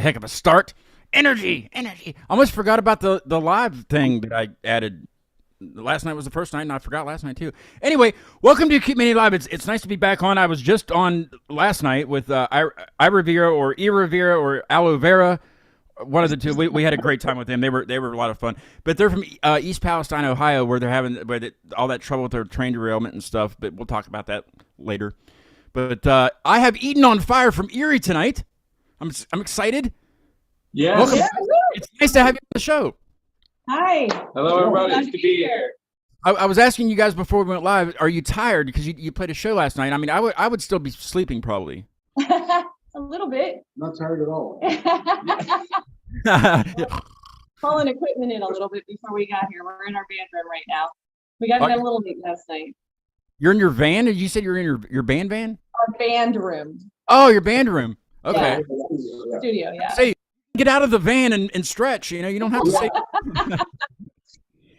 heck of a start. Energy, energy. I almost forgot about the live thing that I added. Last night was the first night, and I forgot last night too. Anyway, welcome to Keep Mini Live. It's nice to be back on. I was just on last night with Iravira or Iravira or Aloe Vera, one of the two. We had a great time with them. They were a lot of fun. But they're from East Palestine, Ohio, where they're having all that trouble with their train derailment and stuff. But we'll talk about that later. But I have Eden on Fire from Erie tonight. I'm excited. Yes. Welcome. Yeah, It's nice to have you on the show. hi. Hello, everybody. Glad It's to be here. I was asking you guys before we went live, are you tired? Because you played a show last night. I mean, I would still be sleeping probably. A little bit. Not tired at all. Pulling equipment in a little bit before we got here. We're in our band room right now. We got in a little late last night. You're in your van? You said you're in your band van? Our band room. Oh, your band room. Okay. Yeah. Studio, yeah. Say, get out of the van and stretch. You don't have to say.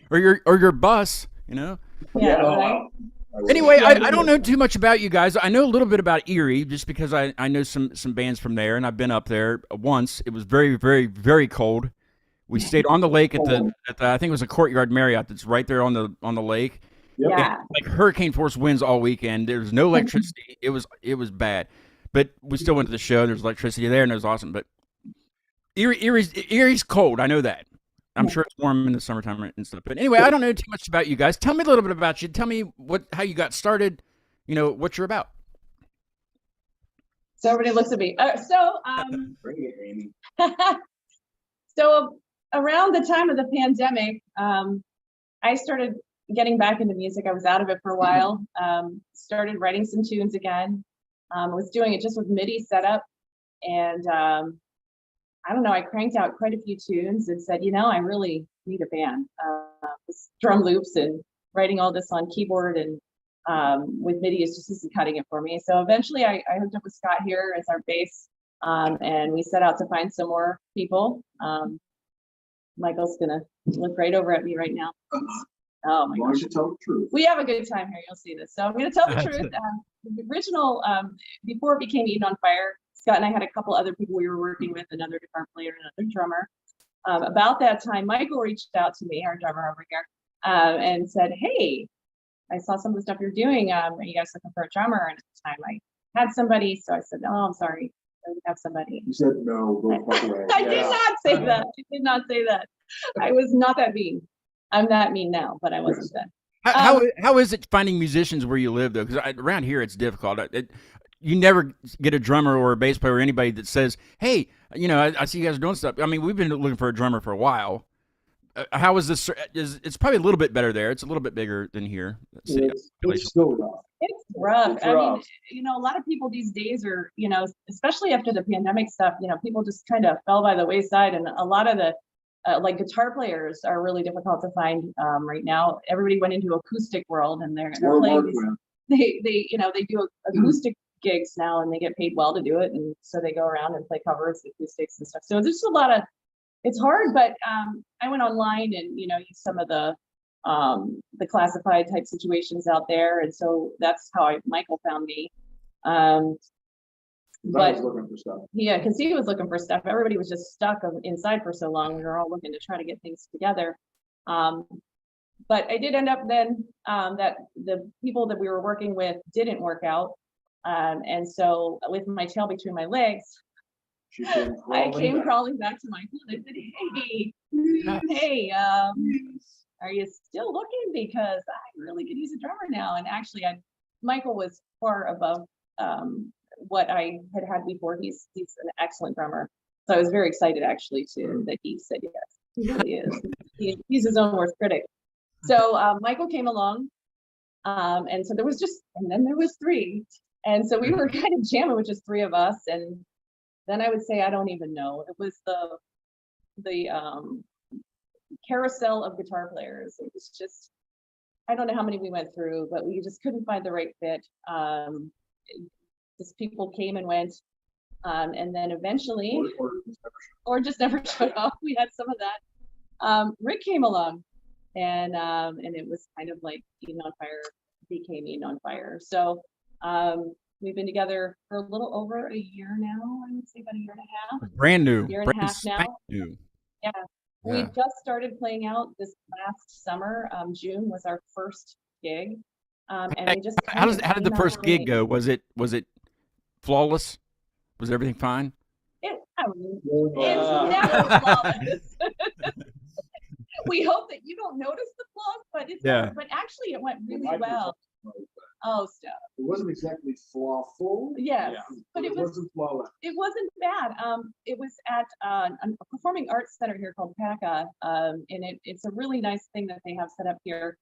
or your bus. Yeah, right? Anyway, I don't know too much about you guys. I know a little bit about Erie just because I know some bands from there, and I've been up there once. It was very, very, very cold. We stayed on the lake at the I think it was a Courtyard Marriott that's right there on the lake. Yeah. Like hurricane force winds all weekend. There was no electricity. It was bad, but we still went to the show. There's electricity there, and it was awesome. But Erie's cold. I know that. I'm sure it's warm in the summertime and stuff. But anyway, I don't know too much about you guys. Tell me a little bit about you. Tell me how you got started. What you're about. So everybody looks at me. Bring it, Amy. So around the time of the pandemic, I started getting back into music. I was out of it for a while. Started writing some tunes again. I was doing it just with MIDI setup, and I don't know, I cranked out quite a few tunes and said, I really need a band. This drum loops and writing all this on keyboard and with MIDI is just isn't cutting it for me. So eventually I hooked up with Scott here as our bass, and we set out to find some more people. Michael's gonna look right over at me right now. Oh my gosh. You tell the truth. We have a good time here, you'll see this. So I'm gonna tell the truth. The original, before it became Eden on Fire, Scott and I had a couple other people we were working with, another guitar player, another drummer. About that time, Michael reached out to me, our drummer over here, and said, hey, I saw some of the stuff you're doing. Are you guys looking for a drummer? And at the time I had somebody, so I said, oh, I'm sorry, I don't have somebody. You said no, go fuck away. I did not say that. I did not say that. I was not that mean. I'm that mean now, but I wasn't then. How is it finding musicians where you live though? Because around here it's difficult. You never get a drummer or a bass player or anybody that says, hey, I see you guys doing stuff. I mean, we've been looking for a drummer for a while. How is this? It's probably a little bit better there. It's a little bit bigger than here. It's still rough. It's rough. It's I rough. mean, a lot of people these days are, especially after the pandemic stuff, people just kind of fell by the wayside. And a lot of the, like guitar players are really difficult to find right now. Everybody went into acoustic world and they're playing these, they do acoustic gigs now and they get paid well to do it. And so they go around and play covers, acoustics and stuff. So there's a lot of, it's hard, but I went online and, used some of the classified type situations out there. And so that's how Michael found me. But I was looking for stuff. yeah, because he was looking for stuff. Everybody was just stuck inside for so long. We were all looking to try to get things together. But I did end up then that the people that we were working with didn't work out. And so with my tail between my legs, I came crawling back to Michael and I said, hey, are you still looking? Because I really could use a drummer now. And actually, Michael was far above what I had before. He's an excellent drummer. So I was very excited actually that he said yes. He really is. He's his own worst critic. So Michael came along, and so and then there was three. And so we were kind of jamming with just three of us. And then I would say, I don't even know. It was the carousel of guitar players. It was just, I don't know how many we went through, but we just couldn't find the right fit. Just people came and went. And then eventually, or just never showed up. We had some of that. Rick came along and it was kind of like Eden on Fire became Eden on Fire. So We've been together for a little over a year now. I would say about a year and a half. Brand new. Year and a Brand half now. spank new. Yeah. We Yeah. just started playing out this last summer. June was our first gig. And we just How did the came out first gig swinging. go? Was it flawless? Was everything fine? It's never flawless. We hope that you don't notice the flaws, but it's Yeah. never, but actually it went really well. Oh, stuff. It wasn't exactly flawful. Yes, but it was wasn't flawless. it wasn't bad. It was at a performing arts center here called PACA. And it's a really nice thing that they have set up here.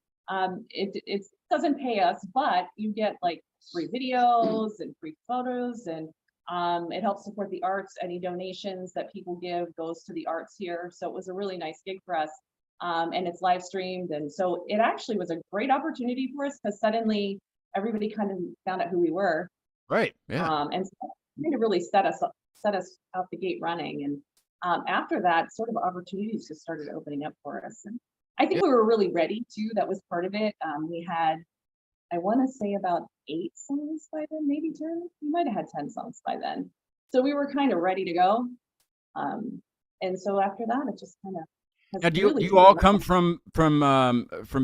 It doesn't pay us, but you get like free videos and free photos, and it helps support the arts. Any donations that people give goes to the arts here. So it was a really nice gig for us. And it's live streamed. And so it actually was a great opportunity for us because suddenly everybody kind of found out who we were. Right. Yeah. And so it kind of really set us out the gate running. And after that, sort of opportunities just started opening up for us. And I think we were really ready too. That was part of it. We had, I want to say about 8 songs by then, maybe 10. We might have had 10 songs by then. So we were kind of ready to go. And so after that, it just kind of. Now, do you all come from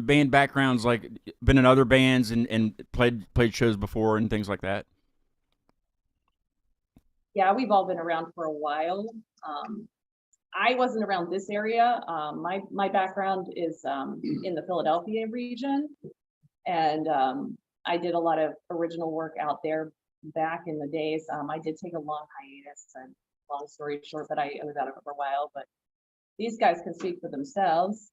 band backgrounds, like been in other bands and played shows before and things like that? Yeah, we've all been around for a while. I wasn't around this area. My background is in the Philadelphia region, and I did a lot of original work out there back in the days. I did take a long hiatus, and long story short, but I was out of it for a while. But these guys can speak for themselves.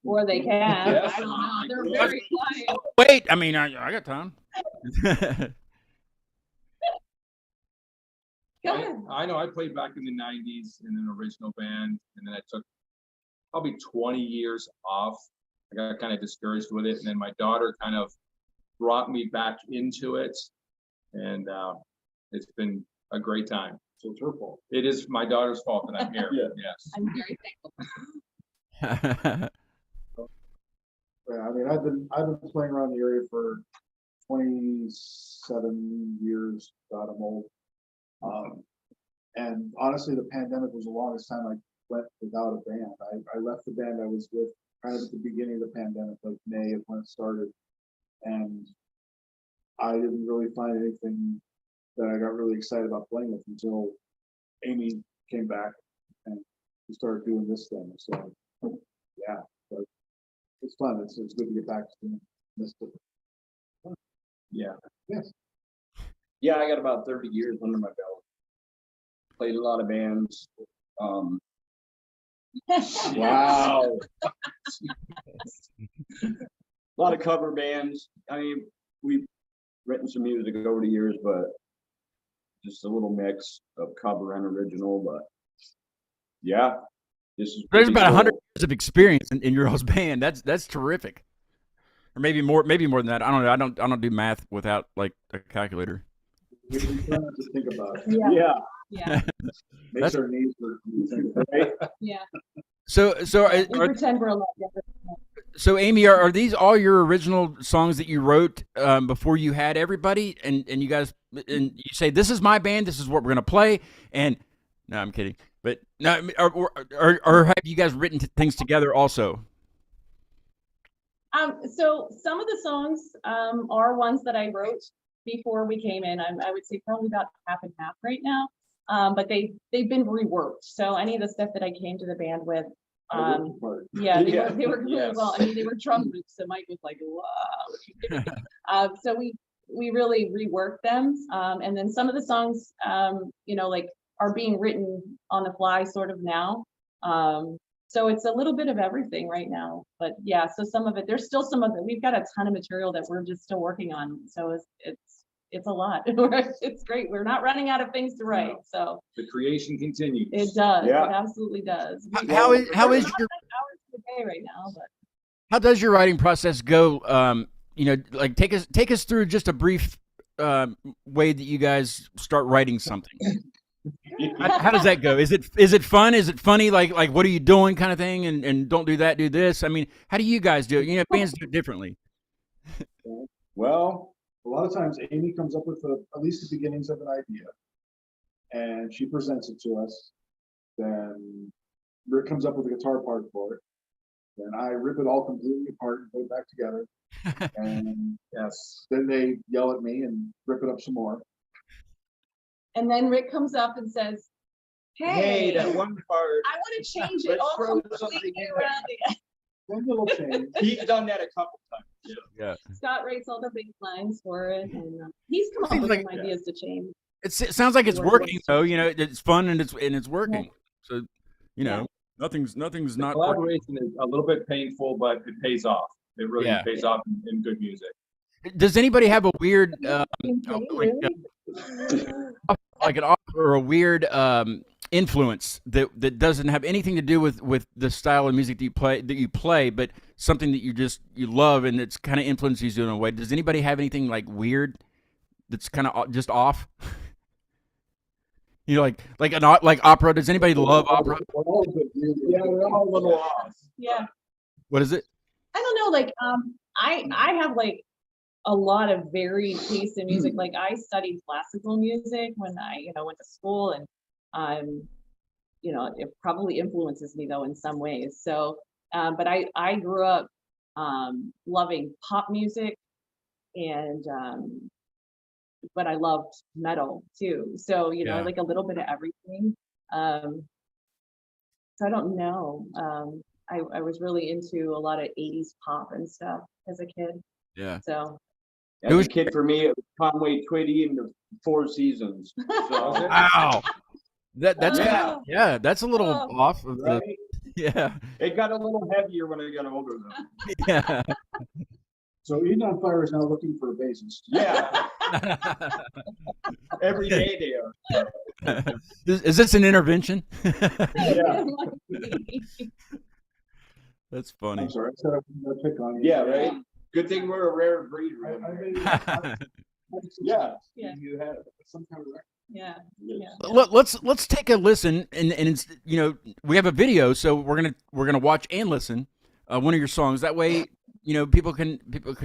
Or they can. Yes. I don't know. They're very quiet. Wait, I mean, I got time. Go ahead. I know I played back in the 90s in an original band, and then I took probably 20 years off. I got kind of discouraged with it, and then my daughter kind of brought me back into it, and it's been a great time. So it's her fault. It is my daughter's fault that I'm here. Yeah. Yes. I'm very thankful. Yeah, I mean, I've been playing around the area for 27 years. God, I'm old. And honestly, the pandemic was the longest time I went without a band. I left the band I was with kind of at the beginning of the pandemic, like May of when it started, and I didn't really find anything that I got really excited about playing with until Amy came back and we started doing this thing. So yeah, but it's fun. It's good to get back to doing this. Yeah. Yes. Yeah, I got about 30 years under my belt. Played a lot of bands. Wow. A lot of cover bands. I mean, we've written some music over the years, but just a little mix of cover and original. But yeah, this is There's pretty about 100 cool. years of experience in your all's band. That's terrific. Or maybe more than that. I don't know. I don't do math without like a calculator. We try not to think about it. Yeah, Yeah, yeah, Makes our knees hurt. when we think about it. right? yeah. So We pretend we're a lot different. So Amy, are these all your original songs that you wrote before you had everybody, and you guys, and you say, this is my band, this is what we're gonna play, and no, I'm kidding, but no, or have you guys written things together also? So some of the songs are ones that I wrote before we came in. I would say probably about half and half right now. But they've been reworked. So any of the stuff that I came to the band with, yeah, they were really Yes. well. I mean, they were drum loops. So Mike was like, "Wow." What are you kidding me?" So we really reworked them. And then some of the songs, like are being written on the fly sort of now. So it's a little bit of everything right now, but yeah, so some of it, there's still some of it. We've got a ton of material that we're just still working on. So it's a lot. It's great. We're not running out of things to write. So The creation continues. it does. Yeah. It absolutely does. How is We're your not like hours a day right now, but how does your writing process go? Like take us through just a brief way that you guys start writing something. How does that go? Is it fun? Is it funny? Like what are you doing kind of thing? And don't do that, do this. I mean, how do you guys do it? Bands do it differently. Well, a lot of times Amy comes up with at least the beginnings of an idea. And she presents it to us. Then Rick comes up with a guitar part for it. Then I rip it all completely apart and put it back together. And Yes. then they yell at me and rip it up some more. And then Rick comes up and says, Hey, hey, that one part, I want to change it Let's all throw something completely in there. around again. One little change. he's done that a couple times. Yeah. Scott writes all the big lines for it, and he's come up Seems with like- some ideas to change. It sounds like it's Work working was- though. You know, it's fun and it's working. So, you know, Yeah. nothing's not working. Collaboration is a little bit painful, but it pays off. It really Yeah. pays off in good music. Does anybody have a weird Really? like an offer or a weird influence that doesn't have anything to do with the style of music that you play, but something that you love and it's kind of influences you in a way? Does anybody have anything like weird that's kind of just off? You know, like opera. Does anybody love opera? We're all a bit weird. Yeah, we're all a little off. Yeah. What is it? I don't know, like, I have like a lot of varied taste in music. Like I studied classical music when I, went to school, and it probably influences me though in some ways. So, but I grew up loving pop music, and but I loved metal too. So, Yeah. like a little bit of everything. So I don't know. I was really into a lot of 80s pop and stuff as a kid. Yeah. So As a kid, for me, it was Conway Twitty and the Four Seasons. So, Wow. That's Yeah. yeah. That's a little Oh. off of the right? yeah. It got a little heavier when I got older, though. Yeah. So Eden on Fire is now looking for a bassist. Yeah, every day they are. Is this an intervention? Yeah. That's funny. I'm sorry, I said I wasn't gonna pick on you. Yeah, right? Good thing we're a rare breed, I right? made Yeah. Yeah. You had some kind of record. Yeah. Let's take a listen, and it's, we have a video, so we're gonna watch and listen one of your songs. That way, people can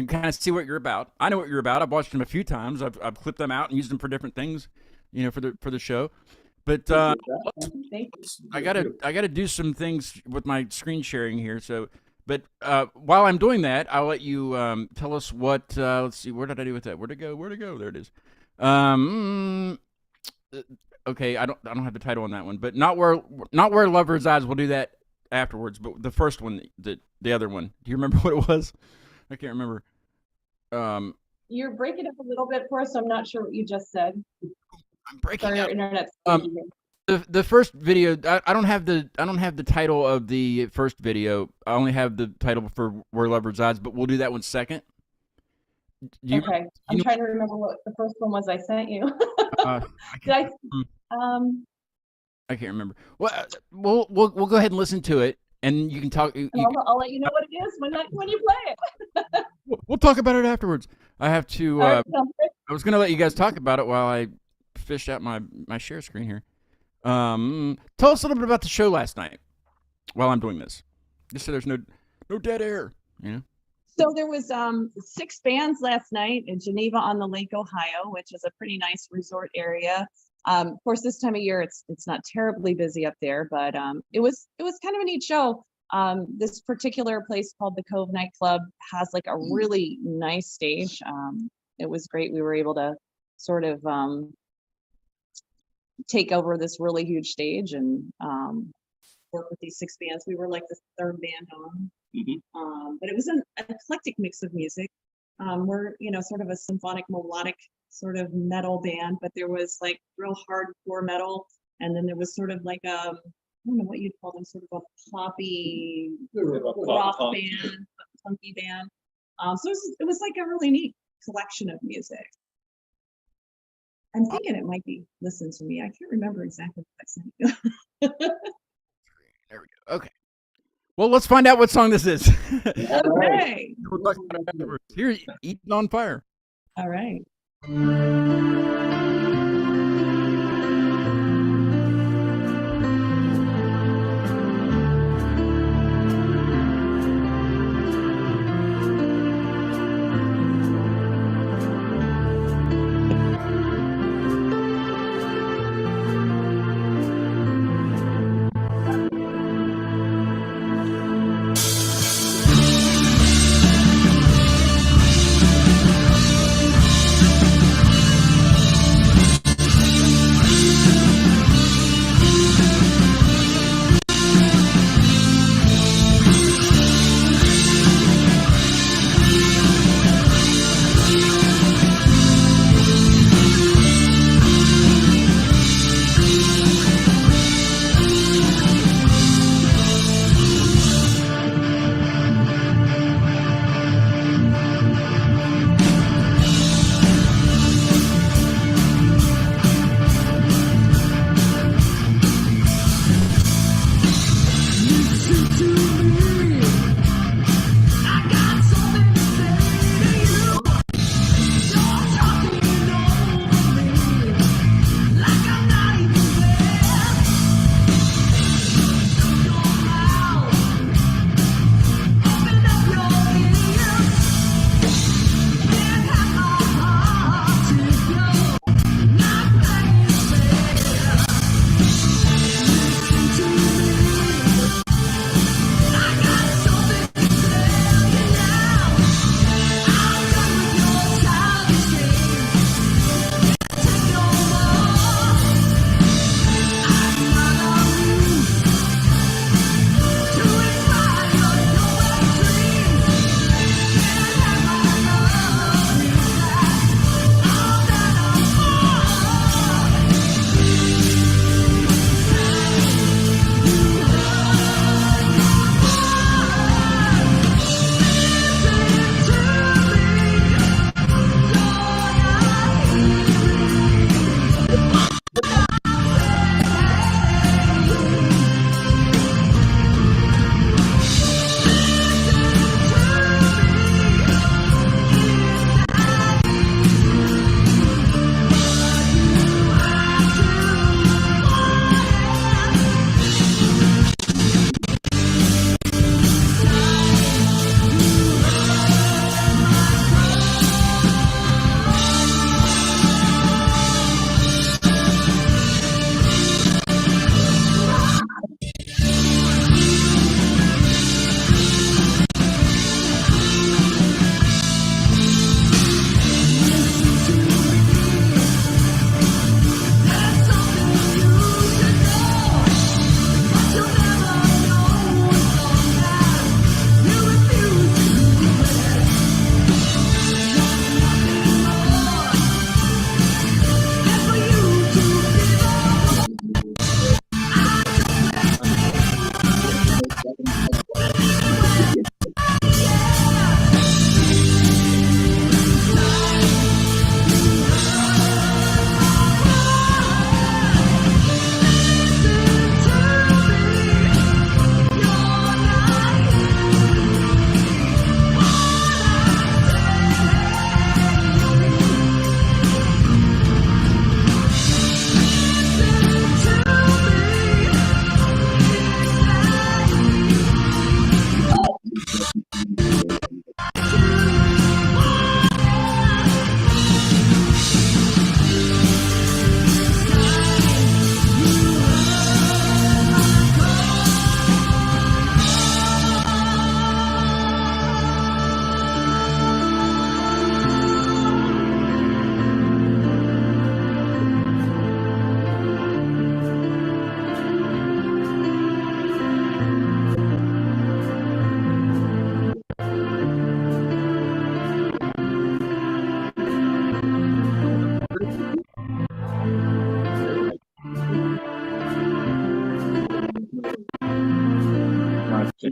kind of see what you're about. I know what you're about. I've watched them a few times. I've clipped them out and used them for different things, for the show. But Thank you. I gotta do some things with my screen sharing here. So, but while I'm doing that, I'll let you tell us what. Let's see, where did I do with that? Where'd it go? Where'd it go? There it is. Okay, I don't have the title on that one, but not where love resides. We'll do that afterwards. But the first one, the other one. Do you remember what it was? I can't remember. You're breaking up a little bit for us, so I'm not sure what you just said. I'm breaking Sorry, our up. internet's Um, crazy here. The first video, I don't have the title of the first video. I only have the title for Where Love Resides, but we'll do that one second. Do you, Okay, I'm know- trying to remember what the first one was I sent you. I Did I? I can't remember. Well, we'll go ahead and listen to it, and you can talk. I'll let you know what it is when you play it. We'll talk about it afterwards. I have to. All right, sounds good. I was gonna let you guys talk about it while I fished out my share screen here. Tell us a little bit about the show last night while I'm doing this, just so there's no dead air. So there was 6 bands last night in Geneva on the Lake, Ohio, which is a pretty nice resort area. Of course, this time of year it's not terribly busy up there, but it was kind of a neat show. This particular place called the Cove Nightclub has like a really nice stage. It was great. We were able to sort of take over this really huge stage and work with these 6 bands. We were like the 3rd band on. But it was an eclectic mix of music. We're, sort of a symphonic melodic sort of metal band, but there was like real hardcore metal. And then there was sort of like I don't know what you'd call them, sort of a poppy rock band, funky band. So it was like a really neat collection of music. I'm thinking it might be Listen to Me. I can't remember exactly what I sent you. There we go. Okay. Well, let's find out what song this is. Okay. We'll talk about it afterwards. Here, Eden on Fire. All right.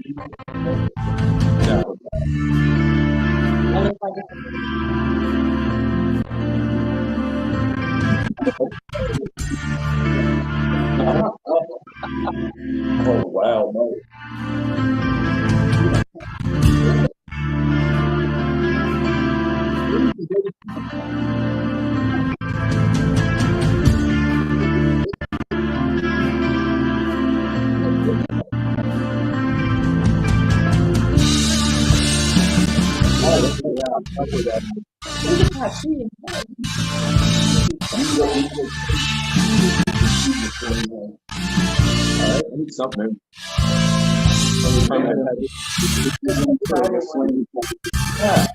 Yeah. I'll look like it. Oh, wow, no. Yeah, she- I need something. Yeah.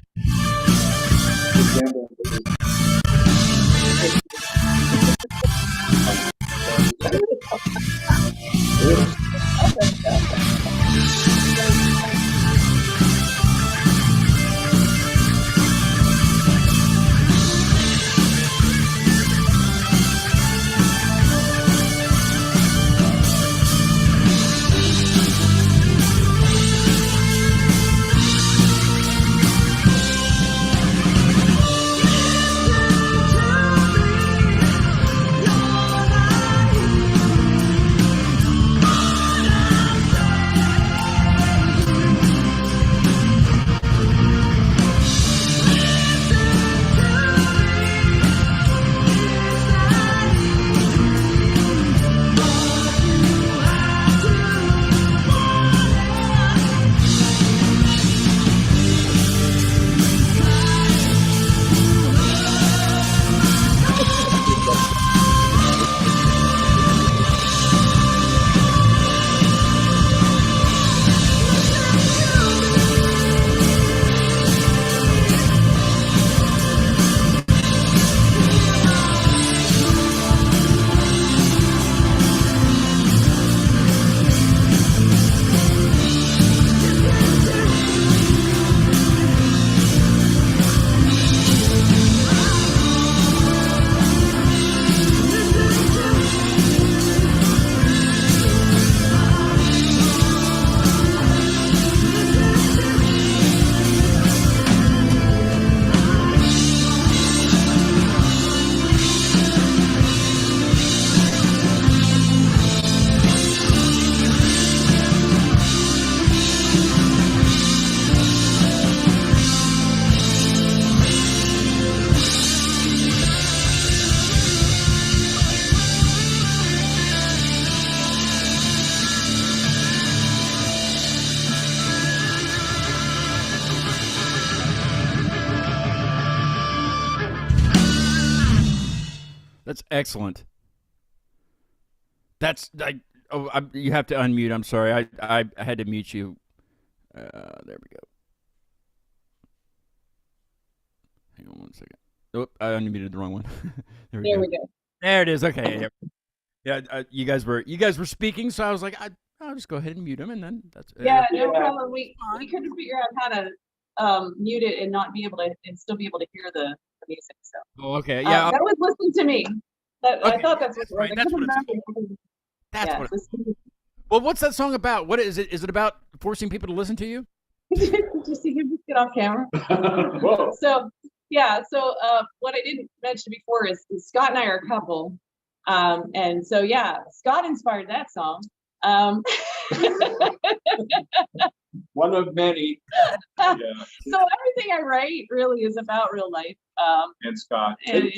That's excellent. That's you have to unmute. I'm sorry. I had to mute you. There we go. Hang on one second. Oh, I unmuted the wrong one. There There we go. There it is. Okay. Yeah. You guys were speaking, so I was like, I'll just go ahead and mute them, and then that's Yeah, no problem. We couldn't figure out how to mute it and not be able to and still be able to hear the music. So Oh, okay. Yeah. that was listening to me. That I Okay, thought that's what it was. right, I that's couldn't what remember. that's Yeah, what. this- Well, what's that song about? What is it? Is it about forcing people to listen to you? just you just get off camera. Whoa. So yeah, so what I didn't mention before is Scott and I are a couple. And so yeah, Scott inspired that song. One of many. Yeah. So everything I write really is about real life. And Scott. And,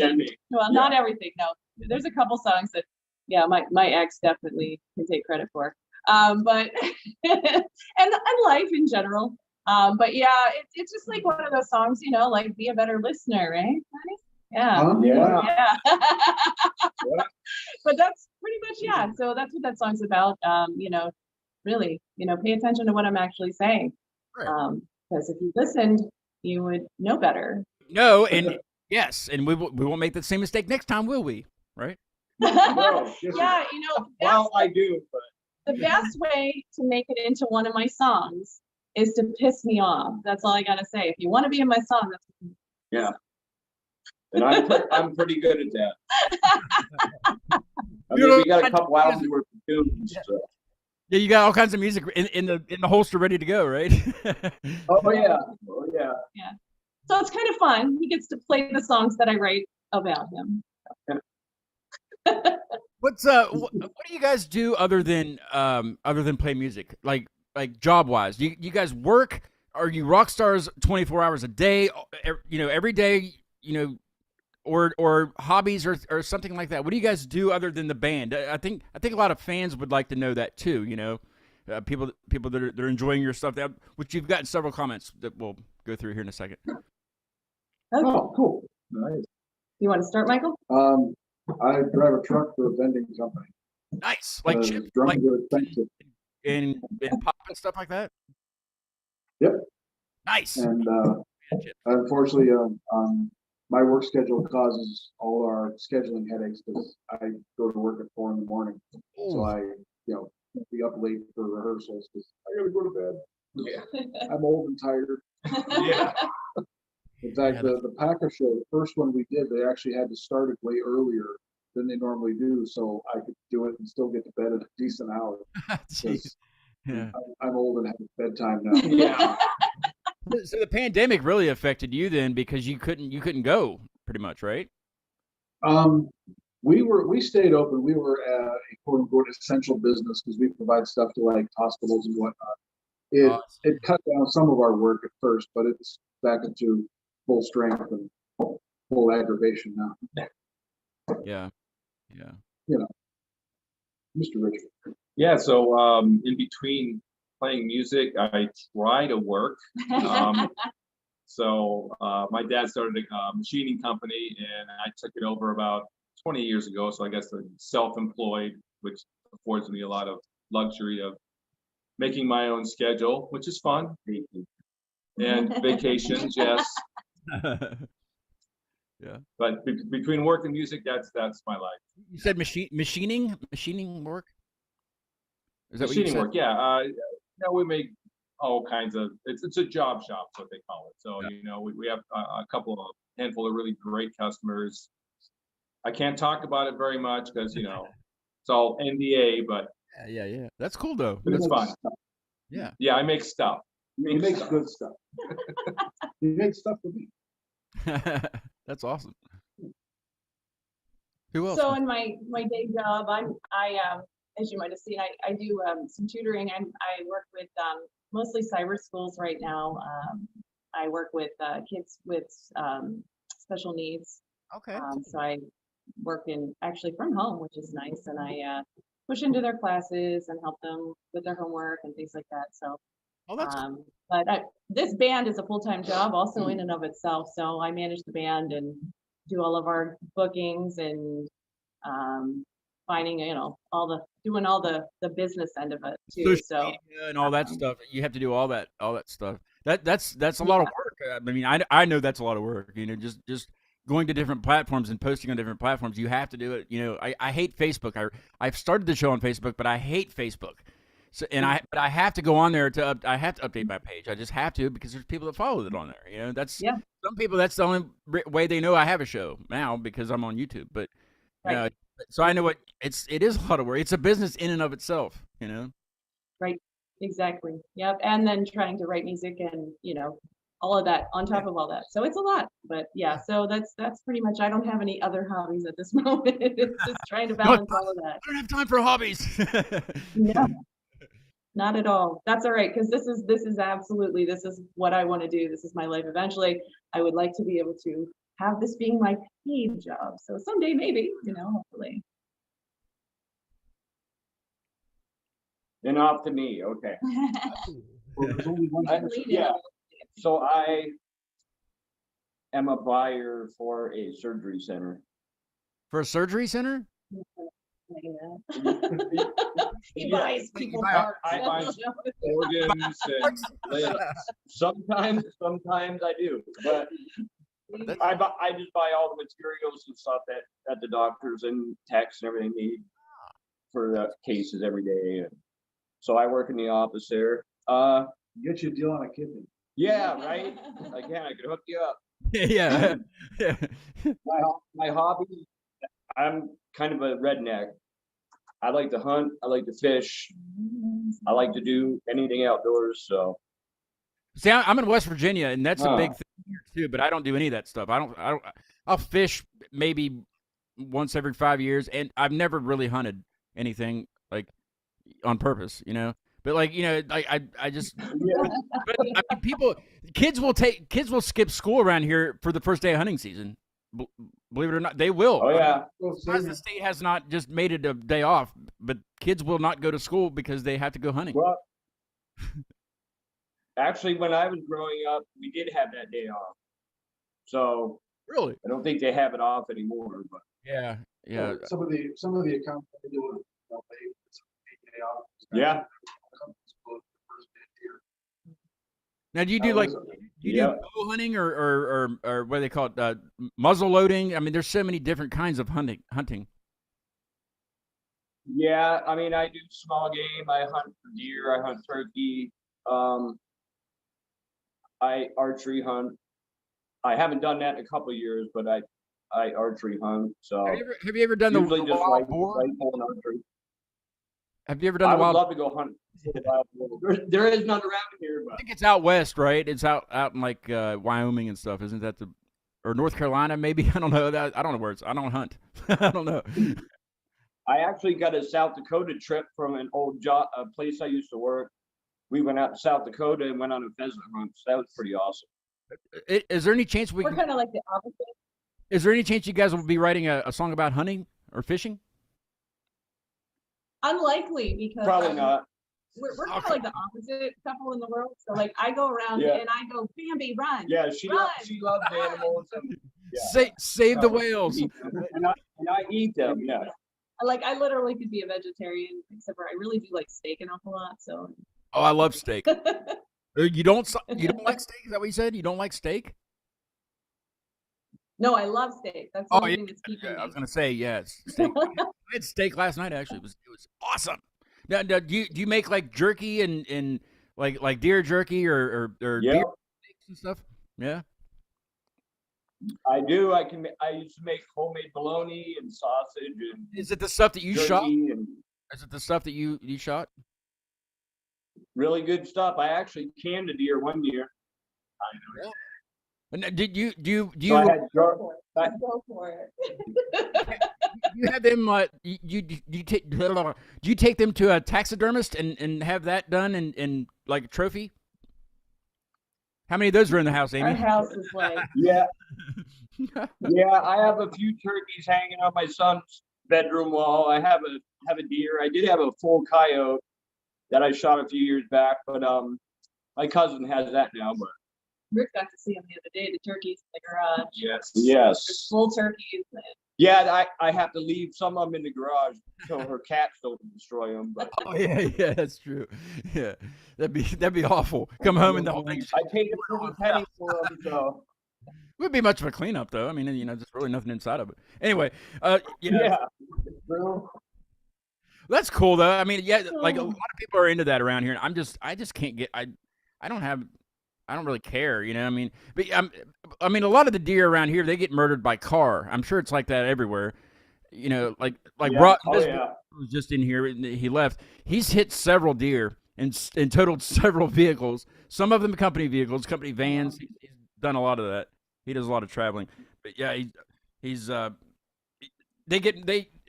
well, not everything. No, there's a couple songs that, yeah, my ex definitely can take credit for. But and life in general. But yeah, it's just like one of those songs, you know, like be a better listener, right? Honey? Yeah. Yeah. Yeah. But that's pretty much, yeah. So that's what that song's about. You know, really, you know, pay attention to what I'm actually saying. Right. Because if you listened, you would know better. No, and yes, and we won't make the same mistake next time, will we? Right? No, just- Yeah, you know, Well, I do, but the best way to make it into one of my songs is to piss me off. That's all I gotta say. If you want to be in my song, that's yeah. And I'm pretty good at that. I mean, we got a couple albums worth of tunes. So. Yeah, you got all kinds of music in the holster ready to go, right? Oh, yeah. Oh, yeah. So it's kind of fun. He gets to play the songs that I write about him. What do you guys do other than play music? Like job wise, you guys work? Are you rock stars 24 hours a day? Every day, or hobbies or something like that. What do you guys do other than the band? I think a lot of fans would like to know that too. People that are enjoying your stuff. Which you've gotten several comments that we'll go through here in a second. Okay. Oh, cool. Nice. You want to start, Michael? I drive a truck for a vending company. Nice, like chips, drums like are expensive. in pop and stuff like that. Yep. Nice. And unfortunately, my work schedule causes all our scheduling headaches because I go to work at 4 in the morning. So I, be up late for rehearsals because I gotta go to bed. Yeah. I'm old and tired. Yeah. In fact, the Packer show, the first one we did, they actually had to start it way earlier than they normally do, so I could do it and still get to bed at a decent hour. Jeez. Yeah. I'm old and have bedtime now. Yeah. So the pandemic really affected you then because you couldn't go pretty much, right? We stayed open. We were a quote unquote essential business because we provide stuff to like hospitals and whatnot. It cut down some of our work at first, but it's back into full strength and full aggravation now. Yeah. Mr. Richard. Yeah, so in between playing music, I try to work. So my dad started a machining company, and I took it over about 20 years ago. So I guess I'm self-employed, which affords me a lot of luxury of making my own schedule, which is fun. And vacations, yes. Yeah. But between work and music, that's my life. You said machining work? Is that Machining what work, yeah. We make all kinds of. It's a job shop, is what they call it. So we have a handful of really great customers. I can't talk about it very much because it's all NDA, but Yeah. That's cool though. it's fun. Yeah. Yeah, I make stuff. He makes good stuff. He makes stuff for me. That's awesome. Who else? So in my day job, as you might have seen, I do some tutoring. I work with mostly cyber schools right now. I work with kids with special needs. Okay. So I work actually from home, which is nice, and I push into their classes and help them with their homework and things like that. So, That's but this band is a full-time job also in and of itself. So I manage the band and do all of our bookings and finding, doing all the business end of it too. social So media and all that stuff. You have to do all that stuff. That's a lot of work. I mean, I know that's a lot of work. Just going to different platforms and posting on different platforms. You have to do it. I hate Facebook. I've started the show on Facebook, but I hate Facebook. So but I have to go on there I have to update my page. I just have to because there's people that follow it on there. Some people that's the only way they know I have a show now because I'm on YouTube. But Right. So I know it is a lot of work. It's a business in and of itself. right, exactly. Yep. And then trying to write music and all of that on top of all that. So it's a lot. But yeah, so that's pretty much. I don't have any other hobbies at this moment. It's just trying to balance all of that. I don't have time for hobbies. No, not at all. That's all right, because this is absolutely, this is what I want to do. This is my life. Eventually, I would like to be able to have this being my paid job. So someday, maybe, hopefully. And off to me, okay. Well, there's only one person. Yeah. So I am a buyer for a surgery center. For a surgery center? He buys people buy- parts. I buy organs and limbs. Sometimes I do, but I just buy all the materials and stuff that the doctors and techs and everything need for the cases every day. And so I work in the office there. Get you a deal on a kidney. Yeah, right. Again, I could hook you up. Yeah. My hobby, I'm kind of a redneck. I like to hunt, I like to fish, I like to do anything outdoors, so. See, I'm in West Virginia, and that's a big Huh. thing here too. But I don't do any of that stuff. I don't. I'll fish maybe once every 5 years, and I've never really hunted anything like on purpose, you know. But like, you know, I just. Yeah. But I mean, kids will skip school around here for the first day of hunting season. B- Believe it or not, they will. Oh, yeah. Surprised the state has not just made it a day off, but kids will not go to school because they have to go hunting. Well, actually, when I was growing up, we did have that day off. So Really? I don't think they have it off anymore, but Yeah. Yeah. Some of the accounts they do it, it's a day off. yeah, Now, do you do like do you Yeah. do bow hunting or what do they call it? Muzzle loading? I mean, there's so many different kinds of hunting. yeah. I mean, I do small game. I hunt for deer. I hunt turkey. I archery hunt. I haven't done that in a couple of years, but I archery hunt. So Have you ever done the usually just wild boar? rifle and archery. Have you ever done I the would wild? love to go hunt. Wild boar. There is none around here, I but think it's out west, right? It's out in like Wyoming and stuff, isn't that or North Carolina? Maybe I don't know. I don't know where it's. I don't hunt. I don't know. I actually got a South Dakota trip from an old a place I used to work. We went out to South Dakota and went on a pheasant hunt. So that was pretty awesome. Is there any chance we We're can? kind of like the opposite. Is there any chance you guys will be writing a song about hunting or fishing? Unlikely because Probably not. we're kind of Okay. like the opposite couple in the world. So like I go around Yeah. and I go, Bambi, run. Yeah, Run, she loves run. animals and, Save the whales. and I eat them. Yeah. Like I literally could be a vegetarian, except for I really do like steak an awful lot. So Oh, I love steak. You don't like steak? Is that what you said? You don't like steak? no, I love steak. That's the Oh, only yeah, thing that's keeping I me. was gonna say yes. Steak. I had steak last night. Actually, it was awesome. Now, do you make like jerky and like deer jerky or Yeah, deer steaks and stuff? Yeah. I do. I used to make homemade bologna and sausage and Is it the stuff that you shot? jerky and Is it the stuff that you shot? really good stuff. I actually canned a deer one year. And did you So I had Go for it. you have them do you take them to a taxidermist and have that done and like a trophy? How many of those are in the house, Our Amy? house is like yeah, yeah. I have a few turkeys hanging on my son's bedroom wall. I have a deer. I did have a full coyote that I shot a few years back, but my cousin has that now. But Rick got to see them the other day. The turkeys in the garage. Yes. yes, There's full turkeys. And yeah. I have to leave some of them in the garage so her cats don't destroy them. But Oh yeah, that's true. Yeah, that'd be awful. Come home and the whole thing I paid a pretty penny for them. So would be much of a cleanup though. I mean, you know, there's really nothing inside of it. Anyway, yeah. that's cool though. I mean, yeah, like a lot of people are into that around here. I just can't get. I don't really care, you know. I mean, but I mean, a lot of the deer around here they get murdered by car. I'm sure it's like that everywhere. You know, like Yeah. Rob Oh yeah. was just in here and he left. He's hit several deer and totaled several vehicles. Some of them company vehicles, company vans. He's done a lot of that. He does a lot of traveling. But yeah, he's I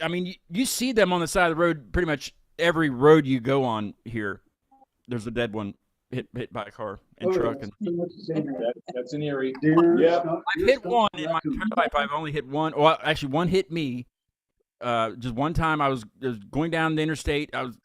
mean, you see them on the side of the road pretty much every road you go on here. There's a dead one hit by a car and truck. And That's an Erie. Yeah. I've hit one in my entire life. I've only hit one. Well, actually, one hit me. Just one time, I was going down the interstate. I was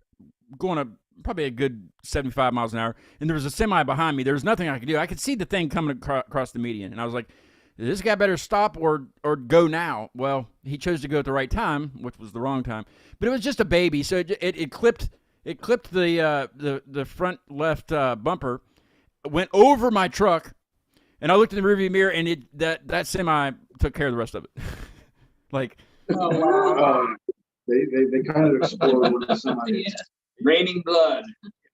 going probably a good 75 miles an hour, and there was a semi behind me. There was nothing I could do. I could see the thing coming across the median, and I was like, "This guy better stop or go now." Well, he chose to go at the right time, which was the wrong time. But it was just a baby, so it clipped the front left bumper, went over my truck, and I looked in the rearview mirror, and that semi took care of the rest of it. Like, oh wow. They kind of explode with the semi. Yeah. Raining blood.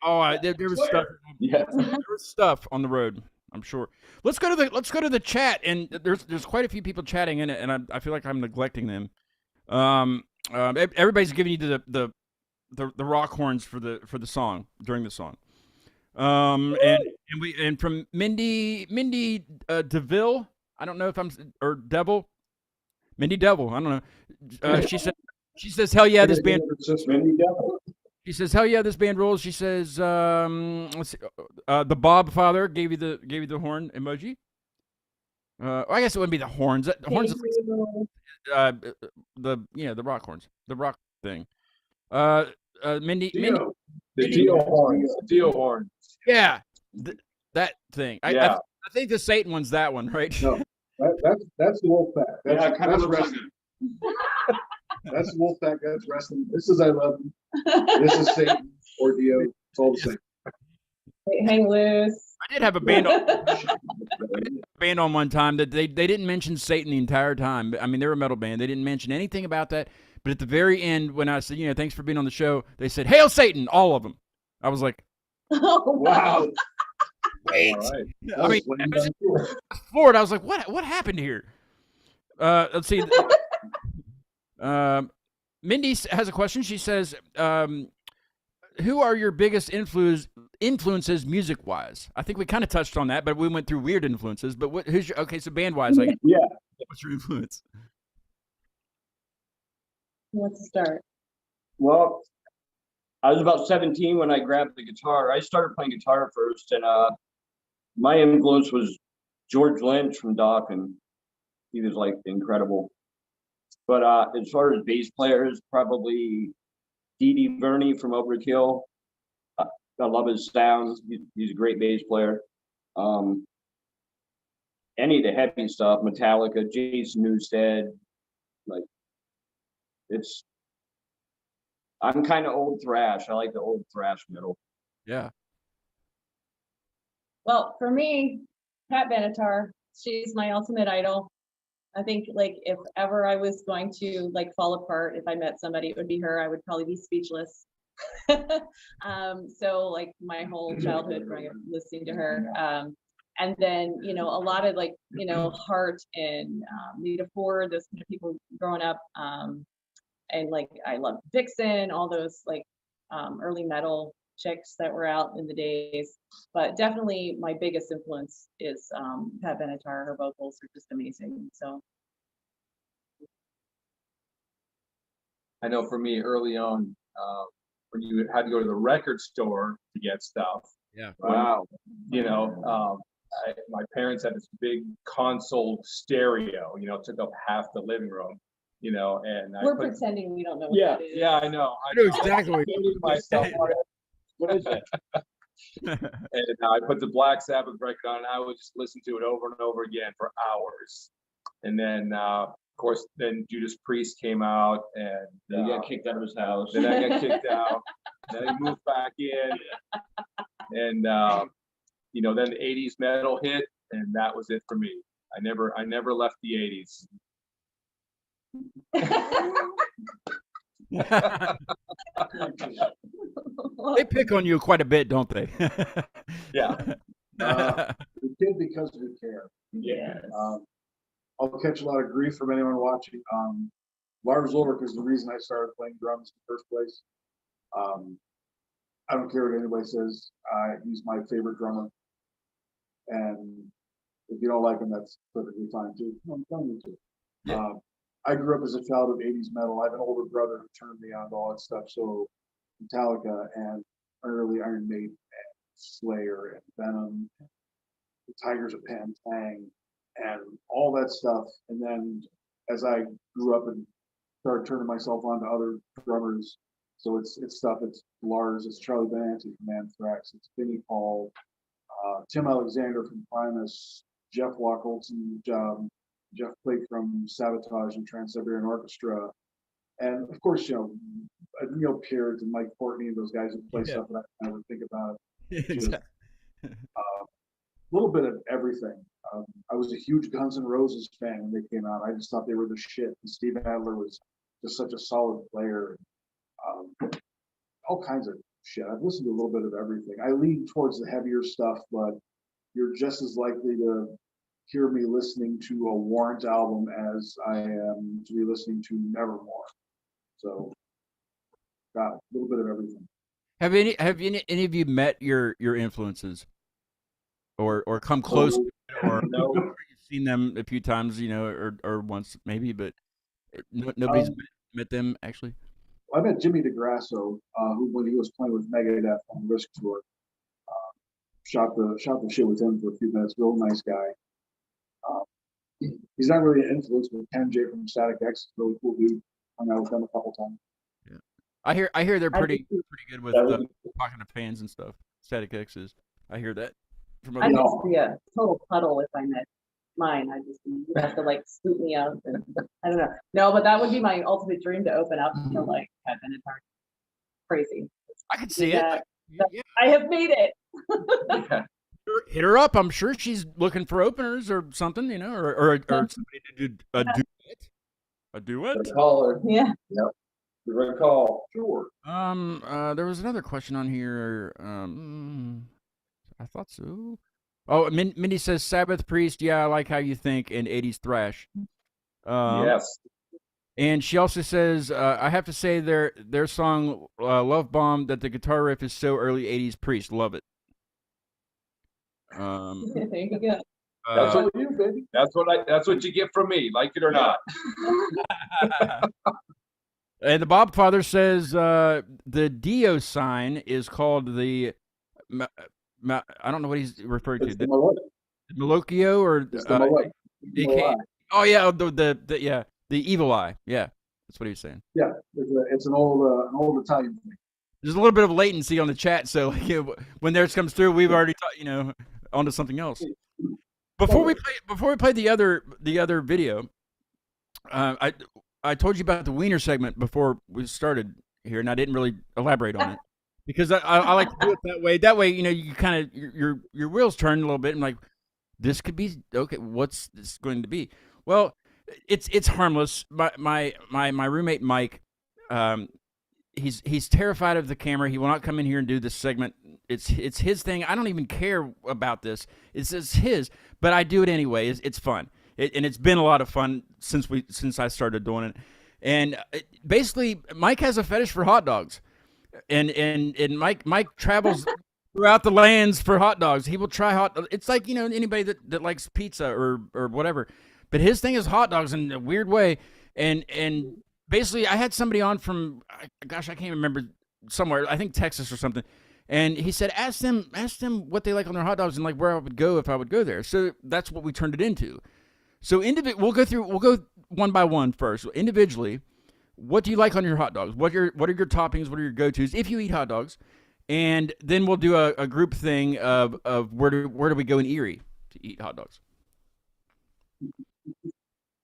oh, there was stuff. Yeah. There was stuff on the road. I'm sure. Let's go to the chat, and there's quite a few people chatting in it, and I feel like I'm neglecting them. Everybody's giving you the rock horns for the song during the song. And from Mindy DeVille. I don't know if I'm or Devil. Mindy Devil. I don't know. She says hell yeah this band. Mindy Devil. She says hell yeah this band rules. She says let's see, the Bob Father gave you the horn emoji. I guess it wouldn't be the horns. Horns. Thank you. The rock horns. The rock thing. Mindy. Dio. The Dio horns, the Dio horn. Yeah, that thing. Yeah. I think the Satan one's that one, right? No. That's the Wolfpack. That's, Yeah, it kind of that's looks like wrestling. That's the Wolfpack. That's wrestling. This is I Love You. This is Satan or Dio. It's all the same. Hang loose. I did have a band on one time that they didn't mention Satan the entire time. I mean, they're a metal band. They didn't mention anything about that. But at the very end, when I said, thanks for being on the show, they said, "Hail Satan!" All of them. I was like, Oh, Wow. wait. All right. I mean, When I you was done tour. floored. I was like, what happened here? Let's see. Mindy has a question. She says, who are your biggest influences music-wise? I think we kind of touched on that, but we went through weird influences. But who's your, okay, so band-wise, like, Yeah. what's your influence? let's start. Well, I was about 17 when I grabbed the guitar. I started playing guitar first, and my influence was George Lynch from Dokken. He was like incredible. But as far as bass players, probably Dee Dee Verney from Overkill. I love his sound. He's a great bass player. Any of the heavy stuff, Metallica, Jason Newsted, like I'm kind of old thrash. I like the old thrash metal. Yeah. Well, for me, Pat Benatar, she's my ultimate idol. I think like if ever I was going to like fall apart, if I met somebody, it would be her. I would probably be speechless. So like my whole childhood growing up listening to her. And then, a lot of like, Heart and Lita Ford, those kind of people growing up. And like I love Vixen, all those like early metal chicks that were out in the days. But definitely my biggest influence is Pat Benatar. Her vocals are just amazing. So I know for me early on, when you had to go to the record store to get stuff, Yeah. Wow. my parents had this big console stereo, took up half the living room, and we're pretending we don't know what Yeah, that is. yeah, I know. I know exactly what dated myself. What is it? And I put the Black Sabbath record on, and I would just listen to it over and over again for hours. And then, of course, then Judas Priest came out, and He got kicked out of his house. then I got kicked out. Then I moved back in, and then the '80s metal hit, and that was it for me. I never left the '80s. They pick on you quite a bit, don't they? Yeah. We did because we care. Yes. I'll catch a lot of grief from anyone watching. Lars Ulrich is the reason I started playing drums in the first place. I don't care what anybody says. He's my favorite drummer. And if you don't like him, that's perfectly fine too. No, I'm telling you to. Yeah. I grew up as a child of 80s metal. I have an older brother who turned me on to all that stuff. So Metallica and early Iron Maiden and Slayer and Venom, the Tigers of Pantang, and all that stuff. And then as I grew up and started turning myself on to other drummers, so it's stuff. It's Lars, it's Charlie Benanti from Anthrax, it's Vinnie Paul, Tim Alexander from Primus, Jeff Wacholson, Jeff played from Sabotage and Trans-Siberian Orchestra, and of course, Neil Peart and Mike Courtney, those guys who play stuff that I never think about. Exactly. A little bit of everything. I was a huge Guns N' Roses fan when they came out. I just thought they were the shit. And Steve Adler was just such a solid player. All kinds of shit. I've listened to a little bit of everything. I lean towards the heavier stuff, but you're just as likely to hear me listening to a Warrant album as I am to be listening to Nevermore. So got a little bit of everything. Have any of you met your influences, or come close, to it, or No, you've seen them a few times, or once maybe, but nobody's met them actually. I met Jimmy DeGrasso, who when he was playing with Megadeth on Risk Tour, shot the shit with him for a few minutes. Real nice guy. He's not really an influence, but Ken J from Static X is really cool dude. Hung out with them a couple times. I hear they're I pretty think good with That would talking to fans and stuff. Static X is. I hear that from I other. just be a total puddle if I met mine. I just you have to like scoop me up, and I don't know. No, but that would be my ultimate dream to open up to like Kevin and Hart. Crazy. I can see Yeah, it. Yeah. I have made it. yeah. Hit her up. I'm sure she's looking for openers or something, or somebody to do a duet. A duet. caller, Yeah. recall. Sure. There was another question on here. I thought so. Oh, Mindy says Sabbath Priest. Yeah, I like how you think, and 80s thrash. Yes. And she also says, I have to say their song Love Bomb, that the guitar riff is so early 80s Priest. Love it. There you go. That's Uh, what you, baby. That's what you get from me, like it or not. and the Bob Father says the Dio sign is called the I don't know what he's referring to. It's the The Malay. Malocchio or It's the Malay. AK. Malay. Oh yeah, the evil eye. Yeah, that's what he was saying. Yeah, it's an old Italian thing. There's a little bit of latency on the chat, so when theirs comes through, we've already onto something else. Before we play the other video, I told you about the Wiener segment before we started here, and I didn't really elaborate on it because I like to do it that way. That way, you kind of your wheels turn a little bit, and like this could be okay. What's this going to be? Well, it's harmless. My roommate Mike, he's terrified of the camera. He will not come in here and do this segment. It's his thing. I don't even care about this. It's his, but I do it anyway. It's fun. And it's been a lot of fun since I started doing it. And basically, Mike has a fetish for hot dogs, and Mike travels throughout the lands for hot dogs. He will try It's like anybody that likes pizza or whatever, but his thing is hot dogs in a weird way. And basically, I had somebody on from gosh, I can't remember, somewhere, I think Texas or something. And he said, ask them what they like on their hot dogs and like where I would go if I would go there. So that's what we turned it into. So we'll go one by one first. Individually, what do you like on your hot dogs? What are your toppings? What are your go-tos if you eat hot dogs? And then we'll do a group thing of where do we go in Erie to eat hot dogs?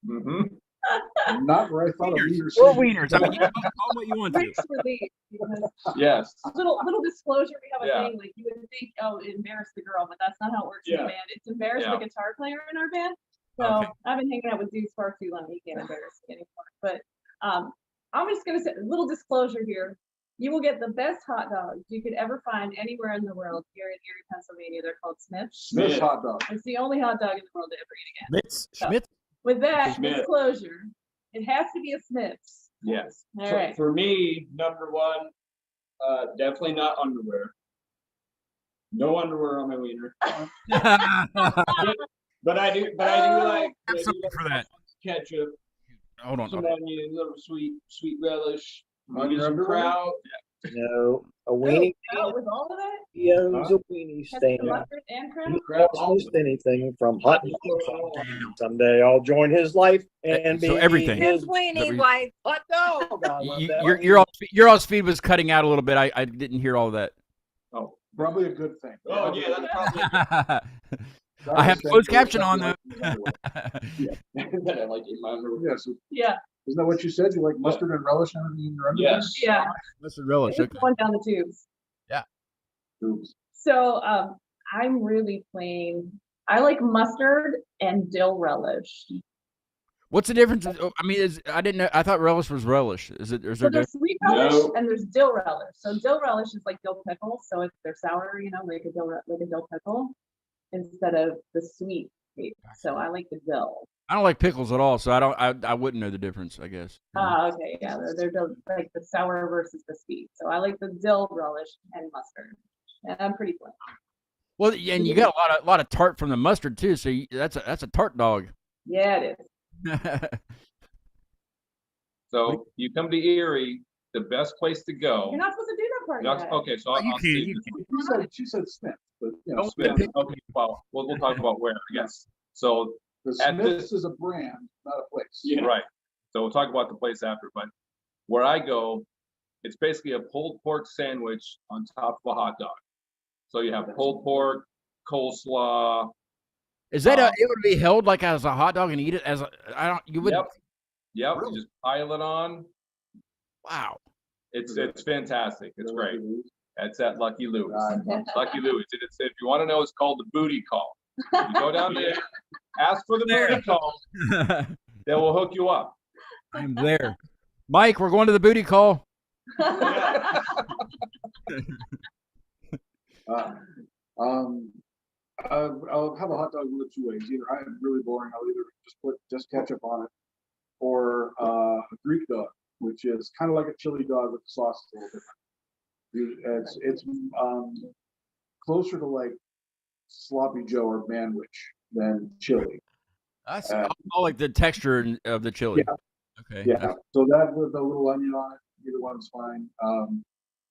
Mm-hmm. Not where I thought of Wiener Or City. wieners. I mean, call them what you want to. Mixed relief, because Yes. little disclosure, we have a Yeah. thing, like you would think, oh, embarrass the girl, but that's not how it works in Yeah. the band. It's embarrass Yeah. the guitar player in our band. So Okay. I've been hanging out with dudes far too long, he can't embarrass me anymore. But I'm just gonna say a little disclosure here. You will get the best hot dogs you could ever find anywhere in the world here in Erie, Pennsylvania. They're called Smith's. Smith's hot dog. It's the only hot dog in the world to ever eat again. Schmitz. With that Smith. disclosure, it has to be a Smith's. Yes. All right. For me, number one, definitely not underwear. No underwear on my wiener. But I do like Something for that. ketchup, Hold on. some onion, little sweet relish, On maybe your some underwear? kraut. No, a weenie, Oh, with all of that? he owns a weenie Has stand. the mustard and crab? He loves most anything from hot dogs. Someday I'll join his life and So be everything. his Every- wife. Hot dog. I love that. Your all's feed was cutting out a little bit. I didn't hear all of that. Oh, Probably a good thing. Oh yeah, that's probably I have closed caption on though. that I like in my underwear. Yes, Yeah, isn't that what you said? You like mustard and relish and everything in your underwear? Yes. yeah. Mustard relish. It's going down the tubes. Oops. So I'm really plain. I like mustard and dill relish. What's the difference? I mean, I didn't know. I thought relish was relish. Is there So difference? there's sweet relish No. and there's dill relish. So dill relish is like dill pickle. So if they're sour, like a dill pickle, instead of the sweet taste. So I like the dill. I don't like pickles at all, so I wouldn't know the difference, I guess. Okay, yeah, they're like the sour versus the sweet. So I like the dill relish and mustard. And I'm pretty plain. Well, yeah, and you got a lot of tart from the mustard too, so that's a tart dog. Yeah, it is. So you come to Erie, the best place to go. You're not supposed to do that part Not- yet. Okay, so Oh, you I'll can, see. you She said Smith, but you know, Don't Smith, pick- Okay, well, we'll talk about where, yes. So, the at Smith's is a brand, not a place. Yeah. right, so we'll talk about the place after, but where I go, it's basically a pulled pork sandwich on top of a hot dog. So you have pulled pork, coleslaw. Is that it would be held like as a hot dog and eat it as a you wouldn't. Yep, Really? you just pile it on. Wow. It's fantastic. It's great. It's at Lucky Lou's. Uh, Lucky Lou's. And it's, if you want to know, it's called the booty call. You go down there, ask for the booty call, they will hook you up. I'm there. Mike, we're going to the booty call. I'll have a hot dog one of two ways. Either I'm really boring, I'll either just put ketchup on it, or a Greek dog, which is kind of like a chili dog with the sauce a little different. It's closer to like sloppy Joe or Manwich than chili. I like the texture of the chili. Okay. Yeah, so that with a little onion on it, either one's fine.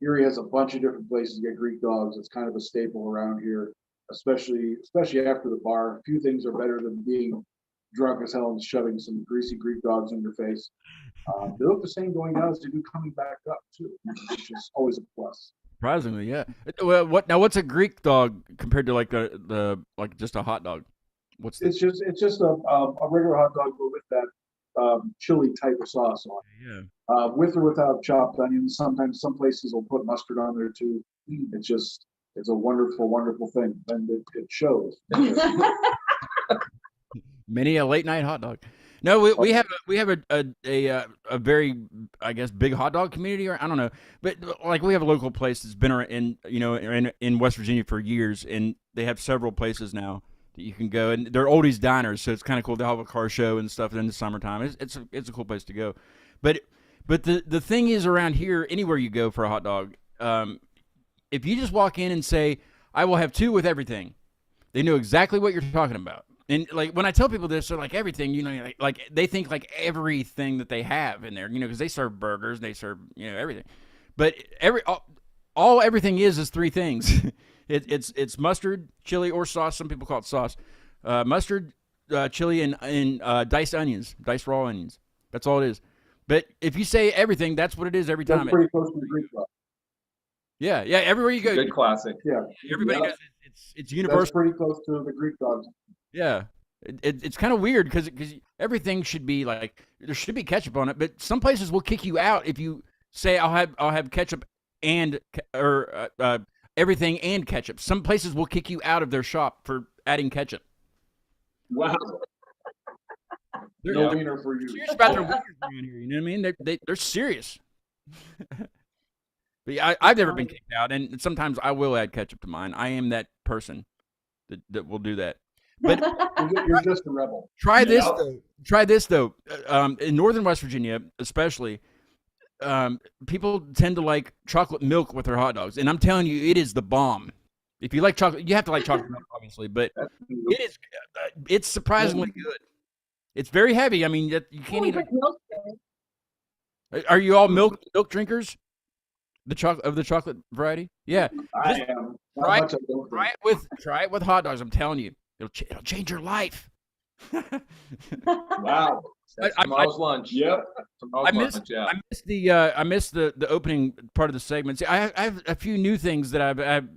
Erie has a bunch of different places to get Greek dogs. It's kind of a staple around here, especially after the bar. A few things are better than being drunk as hell and shoving some greasy Greek dogs in your face. They look the same going down as they do coming back up too, which is always a plus. Surprisingly, yeah. Well, what's a Greek dog compared to like the like just a hot dog? What's the, It's just a regular hot dog, but with that chili type of sauce on it. yeah. With or without chopped onions. Sometimes some places will put mustard on there too. It's a wonderful, wonderful thing, and it shows. Many a late night hot dog. No, we have a very, I guess, big hot dog community, or I don't know, but like we have a local place that's been in West Virginia for years, and they have several places now that you can go, and they're oldies diners, so it's kind of cool. They have a car show and stuff in the summertime. It's a cool place to go, but the thing is, around here, anywhere you go for a hot dog, if you just walk in and say, "I will have two with everything," they know exactly what you're talking about. And like when I tell people this, they're like everything, like they think like everything that they have in there, because they serve burgers, they serve everything, but everything is three things. It's mustard, chili, or sauce. Some people call it sauce. Mustard, chili, and diced onions, diced raw onions. That's all it is. But if you say everything, that's what it is every time. That's pretty close to the Greek dog. Yeah. Everywhere you go, Good classic. Yeah, everybody Yeah. knows it's that's universal. pretty close to the Greek dogs. Yeah, it's kind of weird because everything should be like there should be ketchup on it, but some places will kick you out if you say I'll have ketchup and or everything and ketchup. Some places will kick you out of their shop for adding ketchup. Wow. They're, No they're wiener for you. serious about their workers around here. You know what I mean? They're serious. But yeah, I've never been kicked out, and sometimes I will add ketchup to mine. I am that person that will do that. But You're just a rebel. try this Yeah. though. Try this though. In northern West Virginia, especially, people tend to like chocolate milk with their hot dogs, and I'm telling you, it is the bomb. If you like chocolate, you have to like chocolate milk, obviously, but it is. It's surprisingly good. It's very heavy. I mean, you can't Only even. drink milk. Are you all milk drinkers? The chocolate variety? Yeah. I am. Not Right. much I don't think. Try it with hot dogs. I'm telling you, it'll change your life. Wow. That's I- tomorrow's lunch. Yep. Tomorrow's lunch, yeah. I missed the opening part of the segment. See, I have a few new things that I've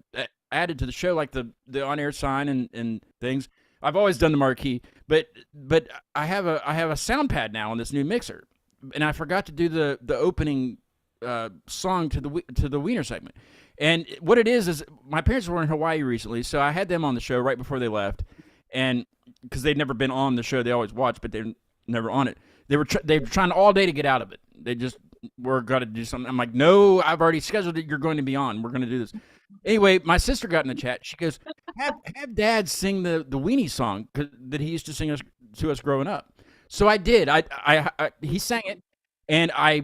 added to the show, like the on air sign and things. I've always done the marquee, but I have a sound pad now on this new mixer, and I forgot to do the opening song to the Wiener segment. And what it is my parents were in Hawaii recently, so I had them on the show right before they left, and because they'd never been on the show, they always watch, but never on it. They were trying all day to get out of it. They just were going to do something. I'm like, no, I've already scheduled it. You're going to be on. We're going to do this. Anyway, my sister got in the chat. She goes, have Dad sing the Weenie song that he used to sing to us growing up. So I did. He sang it, and I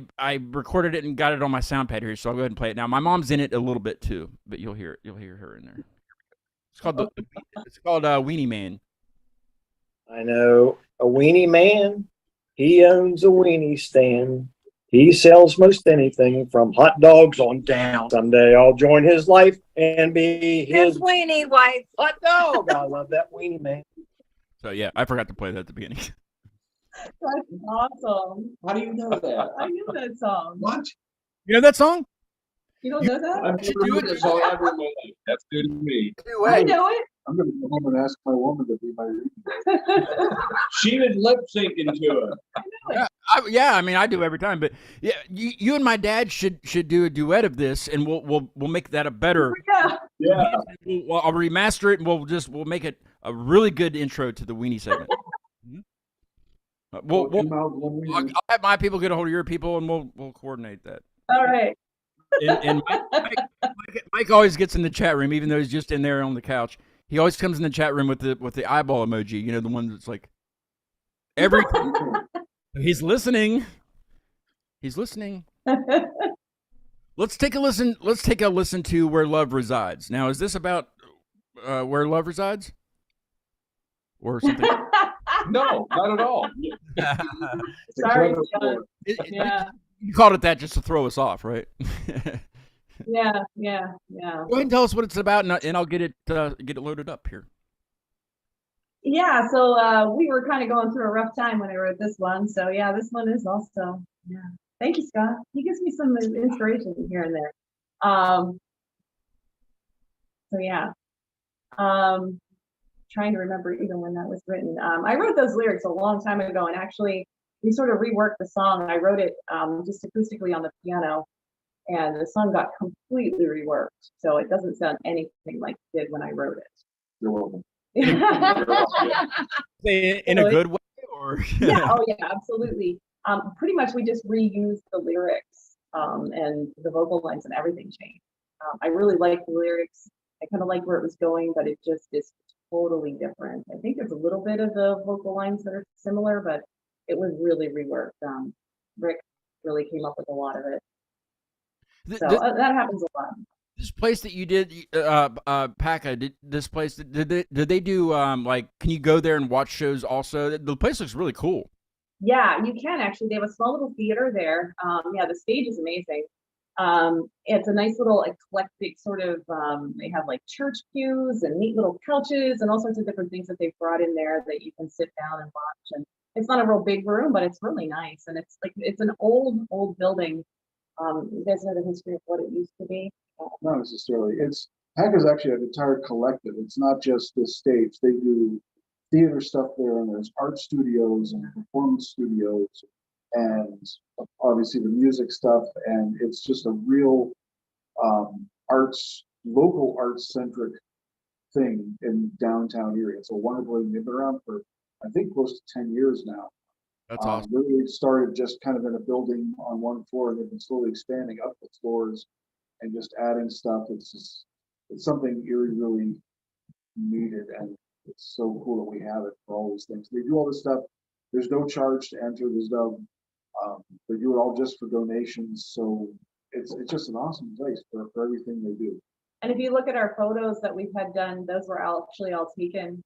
recorded it and got it on my sound pad here. So I'll go ahead and play it now. My mom's in it a little bit too, but you'll hear her in there. It's called Weenie Man. I know a weenie man. He owns a weenie stand. He sells most anything from hot dogs on down. Someday I'll join his life and be his weenie wife. Hot dog. I love that weenie man. So yeah, I forgot to play that at the beginning. That's awesome. How do you know that? I knew that song. What? You know that song? You don't know that? I've never heard this song ever in my life. That's new to me. I know it. I'm gonna go home and ask my woman to be my reading. She was lip syncing to it. I mean, I do every time. But yeah, you and my dad should do a duet of this, and we'll make that a better. Yeah. Yeah. I'll remaster it, and we'll make it a really good intro to the Weenie segment. I'll have my people get a hold of your people, and we'll coordinate that. All right. And Mike always gets in the chat room, even though he's just in there on the couch. He always comes in the chat room with the eyeball emoji. You know, the one that's like every. He's listening. He's listening. Let's take a listen. Let's take a listen to Where Love Resides. Now, is this about where love resides, or something? No, not at all. Sorry, Clever John. boy. Yeah. You called it that just to throw us off, right? Yeah. Go ahead and tell us what it's about, and I'll get it loaded up here. Yeah, so we were kind of going through a rough time when I wrote this one. So yeah, this one is also, yeah. Thank you, Scott. He gives me some inspiration here and there. So yeah. Trying to remember even when that was written. I wrote those lyrics a long time ago, and actually we sort of reworked the song. I wrote it just acoustically on the piano, and the song got completely reworked. So it doesn't sound anything like it did when I wrote it. You're welcome. In a good way, or Yeah, oh yeah, absolutely. Pretty much we just reused the lyrics and the vocal lines and everything changed. I really like the lyrics. I kind of like where it was going, but it just is totally different. I think there's a little bit of the vocal lines that are similar, but it was really reworked. Rick really came up with a lot of it. So that happens a lot. This place that you did, PACA, did they do like? Can you go there and watch shows? Also, the place looks really cool. Yeah, you can actually. They have a small little theater there. Yeah, the stage is amazing. It's a nice little eclectic sort of. They have like church pews and neat little couches and all sorts of different things that they've brought in there that you can sit down and watch. And it's not a real big room, but it's really nice. And it's like it's an old building. You guys know the history of what it used to be? Not necessarily. PACA is actually an entire collective. It's not just the stage. They do theater stuff there, and there's art studios and performance studios, and obviously the music stuff. And it's just a real local arts centric thing in downtown area. It's a wonderful thing. They've been around for I think close to 10 years now. That's awesome. Really started just kind of in a building on one floor, and they've been slowly expanding up the floors and just adding stuff. It's something Erie really needed, and it's so cool that we have it for all these things. They do all this stuff. There's no charge to enter. There's no. They do it all just for donations. So it's just an awesome place for everything they do. And if you look at our photos that we've had done, those were actually all taken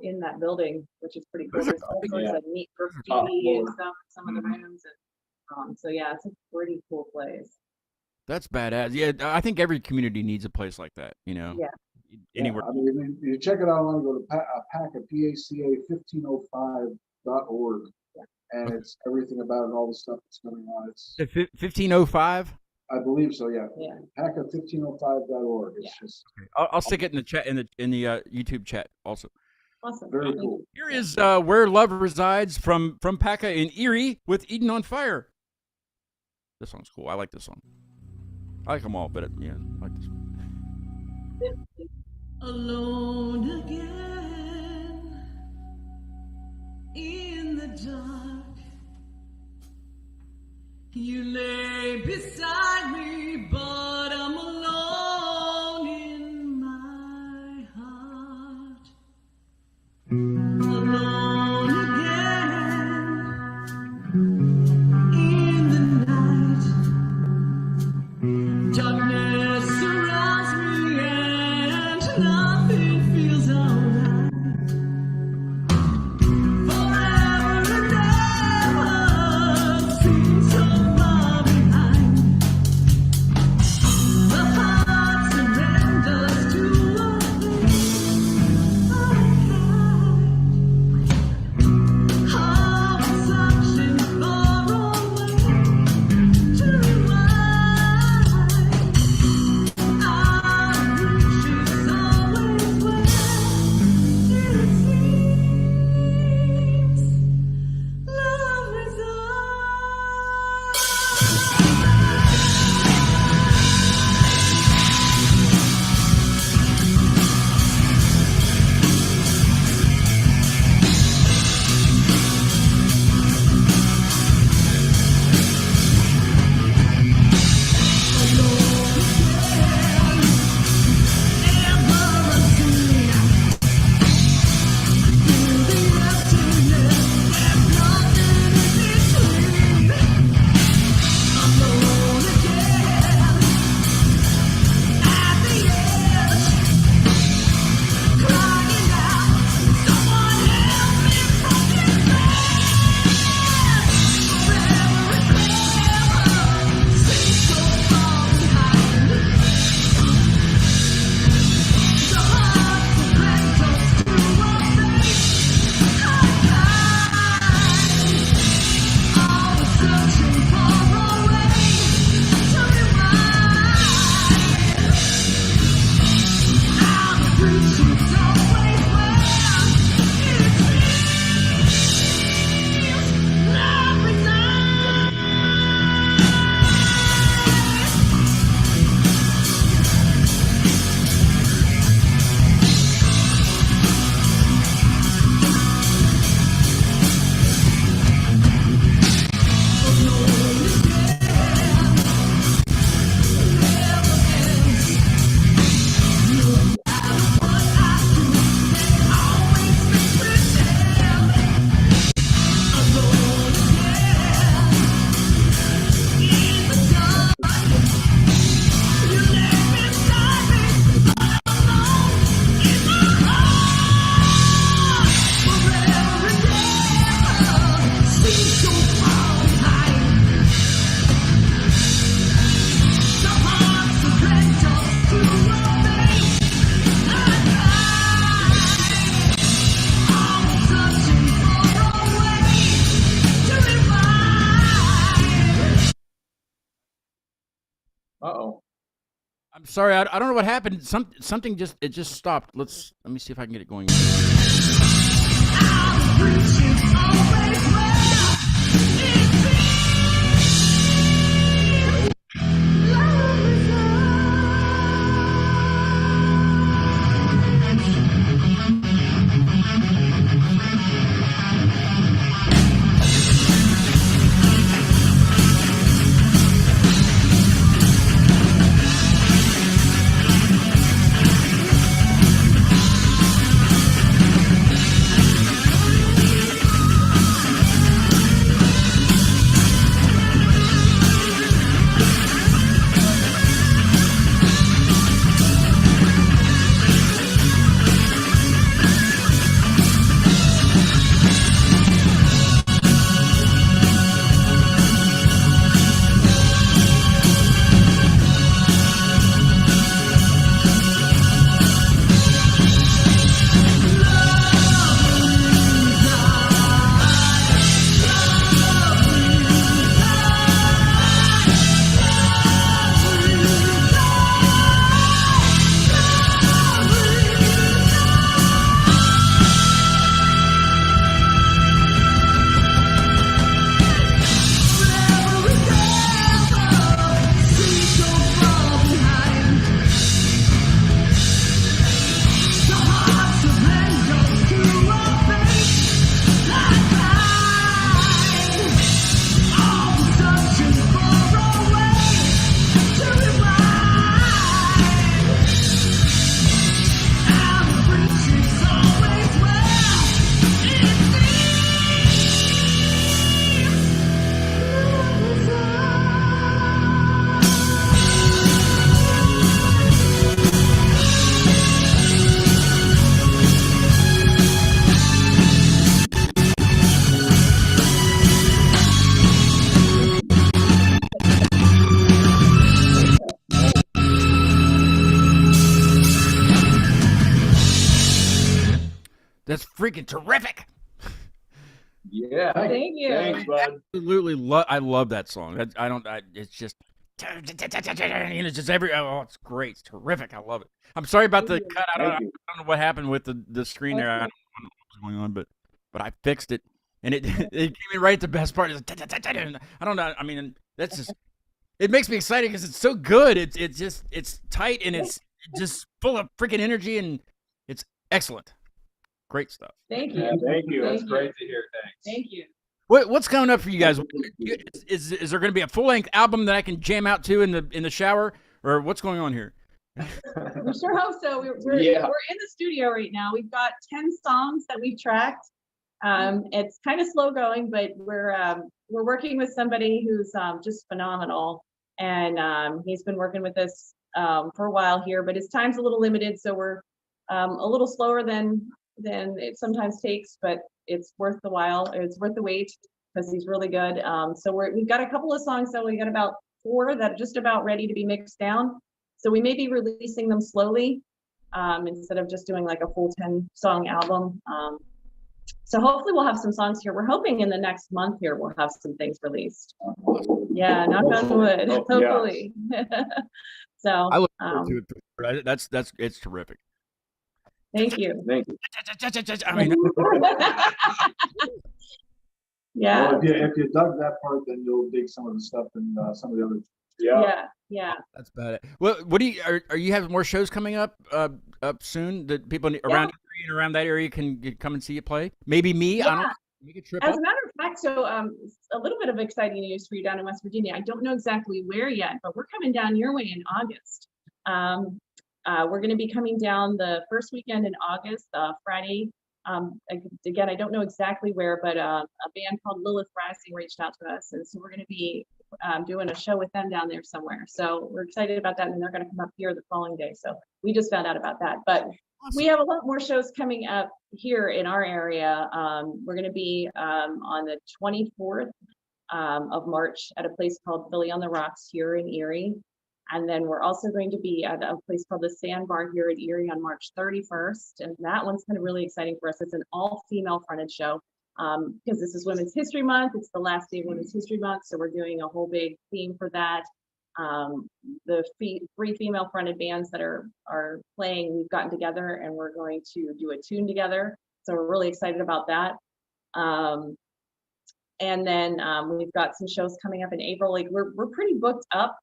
in that building, which is pretty cool. There's all sorts of neat graffiti and stuff in some of the rooms. And, so yeah, it's a pretty cool place. That's badass. Yeah, I think every community needs a place like that. You know. Yeah. Anywhere. Yeah, I mean, you check it out online. Go to PACA, PACA1505.org, and it's everything about it, all the stuff that's going on. It's 1505. I believe so. Yeah. Yeah. PACA1505.org. It's just I'll stick it in the chat in the YouTube chat also. Awesome. very cool. Here is Where Love Resides from PACA in Erie with Eden on Fire. This song's cool. I like this song. I like them all, but yeah, I like this one. Alone again in the dark, You lay beside me, but I'm alone in my heart. Alone again in the night. Darkness surrounds me and nothing feels alright. Forever and ever seems so far behind. The heart surrenders to a thing unkind. Heart searching far away to rewind. Our reach is always where it seems love Uh-oh. I'm sorry, I don't know what happened. Something just stopped. Let me see if I can get it going. That's freaking terrific. Yeah. Thank you. Thanks, bud. Absolutely, I love that song. It's just, it's just oh, it's great. It's terrific. I love it. I'm sorry about the cut. I Thank you. don't know what happened with the screen there. I don't know what was going on, but I fixed it, and it it came in right at the best part. It's I don't know. I mean, that's just, it makes me excited because it's so good. It's tight and it's just full of freaking energy, and it's excellent. Great stuff. Thank you. Yeah, thank you. That's Thank great to hear. Thanks. Thank you. What's coming up for you guys? Is there going to be a full length album that I can jam out to in the shower, or what's going on here? We sure hope so. We're Yeah. in the studio right now. We've got 10 songs that we've tracked. It's kind of slow going, but we're working with somebody who's just phenomenal, and he's been working with us for a while here. But his time's a little limited, so we're a little slower than it sometimes takes. But it's worth the while. It's worth the wait because he's really good. So we've got a couple of songs. So we got about 4 that are just about ready to be mixed down. So we may be releasing them slowly instead of just doing like a full 10-song album. So hopefully we'll have some songs here. We're hoping in the next month here we'll have some things released. Yeah, knock on wood. Oh, yeah. Hopefully. So I look forward to it. That's it's terrific. thank you. Thank you. I mean, Yeah, Well, if you dug that part, then you'll dig some of the stuff and some of the other. Yeah. yeah. that's about it. What do you are you having more shows coming up soon that people around and around that area can come and see you play? Maybe me. I don't Yeah. know. Make a trip As up. a matter of fact, so a little bit of exciting news for you down in West Virginia. I don't know exactly where yet, but we're coming down your way in August. We're going to be coming down the first weekend in August, Friday. Again, I don't know exactly where, but a band called Lilith Rising reached out to us, and so we're going to be doing a show with them down there somewhere. So we're excited about that, and they're going to come up here the following day. So we just found out about that, but we have a lot more shows coming up here in our area. We're going to be on the 24th of March at a place called Philly on the Rocks here in Erie. And then we're also going to be at a place called the Sandbar here in Erie on March 31st. And that one's kind of really exciting for us. It's an all-female fronted show because this is Women's History Month. It's the last day of Women's History Month. So we're doing a whole big theme for that. The 3 female fronted bands that are playing, we've gotten together and we're going to do a tune together. So we're really excited about that. And then we've got some shows coming up in April. Like we're pretty booked up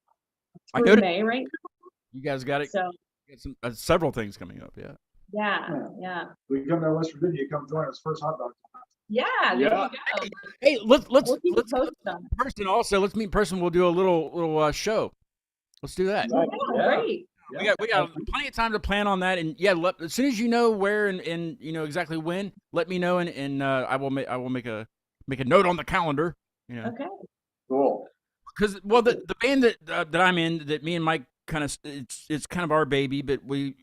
I through noticed May right now. you guys got it. So Got some several things coming up. Yeah. yeah. We come to West Virginia, you come join us first hot dog. Yeah, there Yeah. you go. Hey, let's We'll keep you let's posted on it. person also. Let's meet in person. We'll do a little show. Let's do that. Nice. Yeah, great. We got plenty of time to plan on that, and yeah, as soon as you know where and you know exactly when, let me know, and I will make a note on the calendar. You know, Okay. Cool. because the band that I'm in, that me and Mike kind of it's kind of our baby, but we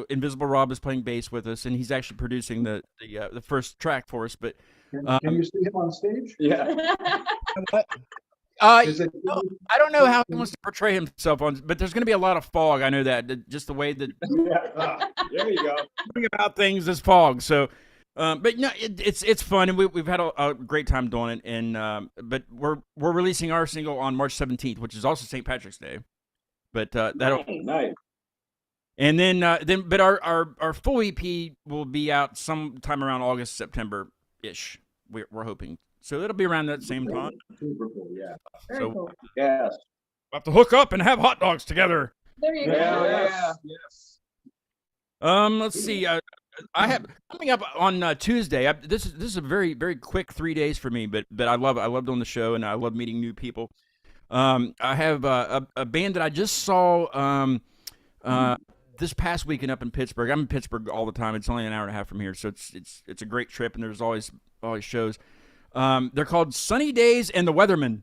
Invisible Rob is playing bass with us, and he's actually producing the first track for us. But Can you see him on stage? Yeah. Is it? I don't know how he wants to portray himself on, but there's going to be a lot of fog. I know that just the way that Yeah. There you go. thing about things is fog. So, but no, it's fun, and we've had a great time doing it. And but we're releasing our single on March 17th, which is also St. Patrick's Day. But that'll Nice. Nice. and then but our full EP will be out sometime around August, September ish. We're hoping. So it'll be around that same time. Super cool. Yeah. Very So- cool. Yes. We'll have to hook up and have hot dogs together. There you Yeah, go. yeah. Yes. Let's see. I have coming up on Tuesday. This is a very very quick 3 days for me, but I love doing the show, and I love meeting new people. I have a band that I just saw this past weekend up in Pittsburgh. I'm in Pittsburgh all the time. It's only an hour and a half from here, so it's a great trip, and there's always shows. They're called Sunny Days and the Weathermen.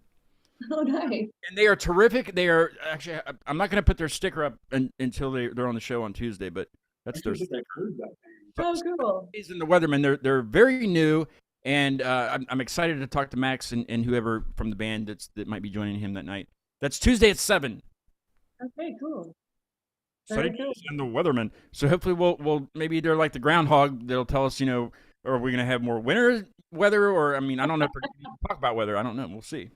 Oh, nice. And they are terrific. They are actually. I'm not going to put their sticker up until they're on the show on Tuesday, but that's their I heard that. Oh, cool. Days and the Weathermen. They're very new, and I'm excited to talk to Max and whoever from the band that might be joining him that night. That's Tuesday at 7. Okay, cool. Sunny Very cool. Days and the Weathermen. So hopefully we'll maybe they're like the groundhog. They'll tell us Or are we gonna have more winter weather? Or I mean, I don't know if we're gonna even talk about weather. I don't know. We'll see.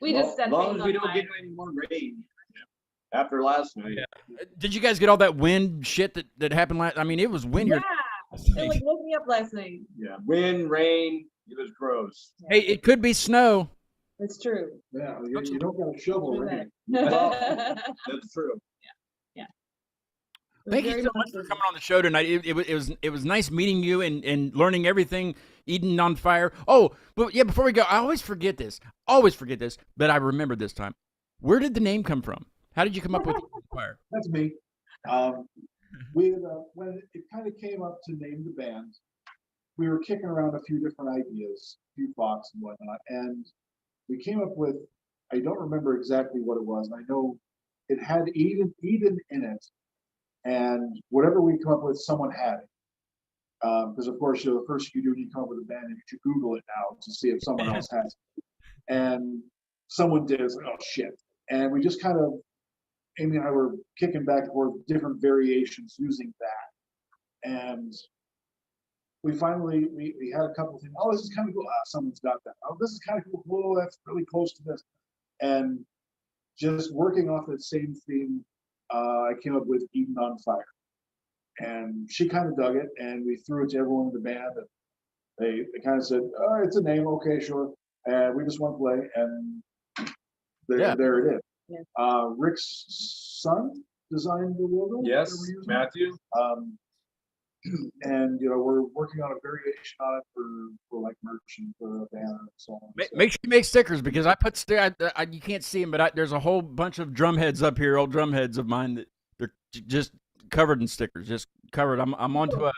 We Well, just set as long things as on we don't fire. get any more rain after last night. Did you guys get all that wind shit that happened last? I mean, it was windy. Yeah, it like woke me up last night. Yeah, wind, rain, it was gross. Hey, it could be snow. It's true. Yeah, you don't got a shovel, True right? that. That's true. Thank you so much for coming on the show tonight. It was nice meeting you and learning everything. Eden on fire. Oh, but yeah, before we go, I always forget this. But I remembered this time. Where did the name come from? How did you come up with Eden on fire? That's me. When it kind of came up to name the band, we were kicking around a few different ideas, a few thoughts and whatnot, and we came up with, I don't remember exactly what it was, and I know it had Eden in it, and whatever we come up with, someone had it. Because of course, the first thing you do when you come up with a band, is you Google it now to see if someone else has it. And someone did. It's like, oh shit! And we just kind of, Amy and I were kicking back and forth different variations using that, and we finally we had a couple of things. Oh, this is kind of cool. Someone's got that. Oh, this is kind of cool. Whoa, that's really close to this. And just working off that same theme, I came up with Eden on Fire. And she kind of dug it, and we threw it to everyone in the band, and they kind of said, "Oh, it's a name, okay, sure." And we just went play, and there it is. Yeah. Rick's son designed the logo. that Yes, we're using. Matthew. And we're working on a variation on it for like merch and for a banner and so on. So, Make sure you make stickers because I put you can't see them, but there's a whole bunch of drum heads up here, old drum heads of mine that they're just covered in stickers, just covered. I'm onto a.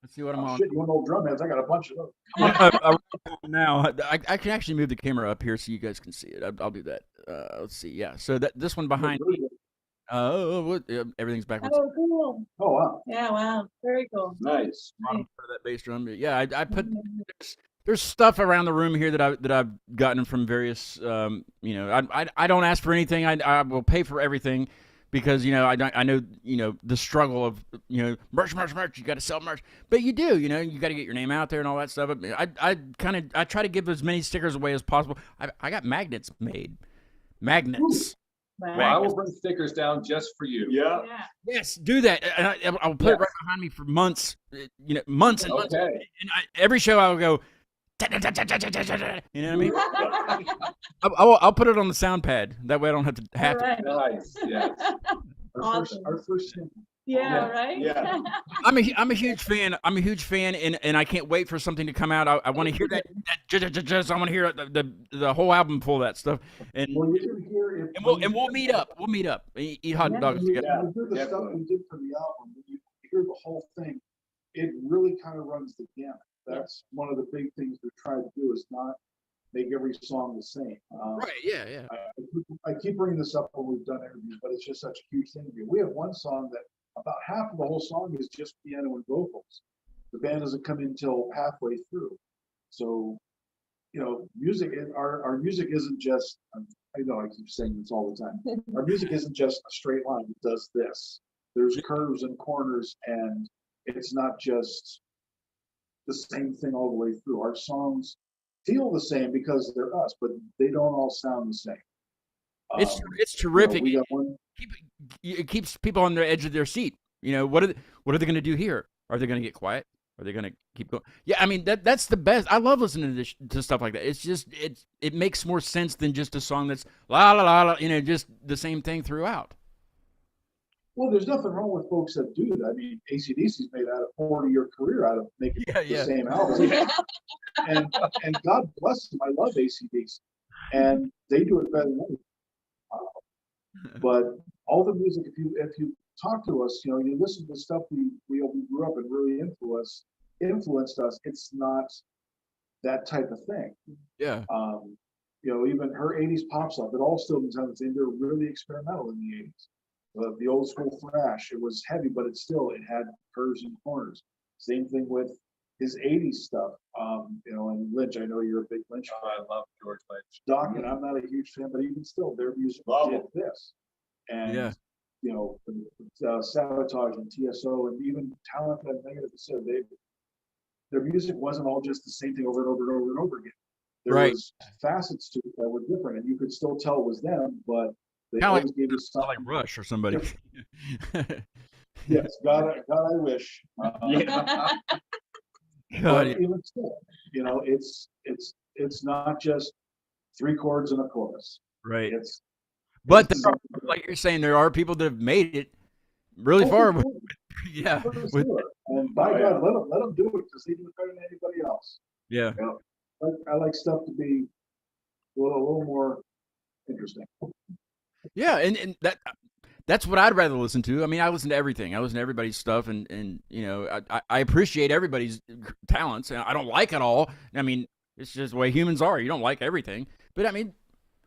Let's see what I'm on. shit, you want old drum heads? I got a bunch of those. I'm on now. I can actually move the camera up here so you guys can see it. I'll do that. Let's see. Yeah. So this one behind. Everything's backwards. Oh, cool. Oh wow. Yeah, wow. Very cool. Nice. Bottom part of that bass drum. Yeah, I put. There's stuff around the room here that I've gotten from various. I don't ask for anything. I will pay for everything. Because I know the struggle of merch. You got to sell merch, but you do. You got to get your name out there and all that stuff. I try to give as many stickers away as possible. I got magnets made. Magnets. Wow. Well, I will bring stickers down just for you. Yeah. Yeah. Yes, do that. And I'll put it right behind me for months. Months and months. Okay. And every show I'll go. You know what I mean? I'll put it on the sound pad. That way I don't have to All right. Nice. Yes. Awesome. Our first single. Yeah, right? Yeah. I'm a huge fan. I'm a huge fan, and I can't wait for something to come out. I want to hear that. I want to hear the whole album full of that stuff. And Well, you can hear it. we'll meet up. We'll meet up. Eat hot dogs When you together. do the stuff we did for the album, when you hear the whole thing, it really kind of runs the gamut. That's one of the big things we try to do is not make every song the same. Right? Yeah. I keep bringing this up when we've done interviews, but it's just such a huge thing to me. We have one song that about half of the whole song is just piano and vocals. The band doesn't come in till halfway through. So, music, our music isn't just, I know I keep saying this all the time. Our music isn't just a straight line. It does this. There's curves and corners, and it's not just the same thing all the way through. Our songs feel the same because they're us, but they don't all sound the same. It's terrific. We got one. It keeps people on the edge of their seat. What are they going to do here? Are they going to get quiet? Are they going to keep going? Yeah, I mean that's the best. I love listening to stuff like that. It's just it makes more sense than just a song that's la la la la. Just the same thing throughout. Well, there's nothing wrong with folks that do that. I mean, AC/DC's made out a 40-year career out of making the same album. and God bless them. I love AC/DC, and they do it better than me. But all the music, if you talk to us, you listen to the stuff we grew up and really influenced us. It's not that type of thing. Yeah. Even her 80s pop stuff, it all still sounds they were really experimental in the 80s. The old school thrash, it was heavy, but it had curves and corners. Same thing with his 80s stuff. And Lynch, I know you're a big Lynch Oh, I love George Lynch. Doc, and I'm not a huge fan, but even still, their music did this. And, Yeah. Sabotage and TSO and even Talent and Negative said their music wasn't all just the same thing over and over and over and over again. There Right. was facets to it that were different, and you could still tell it was them, but they Kinda like- always gave you Sound like something. Rush or somebody. Yes, God, I wish. Yeah. God, But even still, you know, it's not just 3 chords and a chorus. right. It's But it's there are, something- like you're saying, there are people that have made it really Oh, far. for With, sure, yeah, for with, sure. And by Oh, God, let them do it because they do it better than anybody else. yeah. I like stuff to be a little more interesting. Yeah, and that's what I'd rather listen to. I mean, I listen to everything. I listen to everybody's stuff, and you know, I appreciate everybody's talents. And I don't like it all. I mean, it's just the way humans are. You don't like everything. But I mean,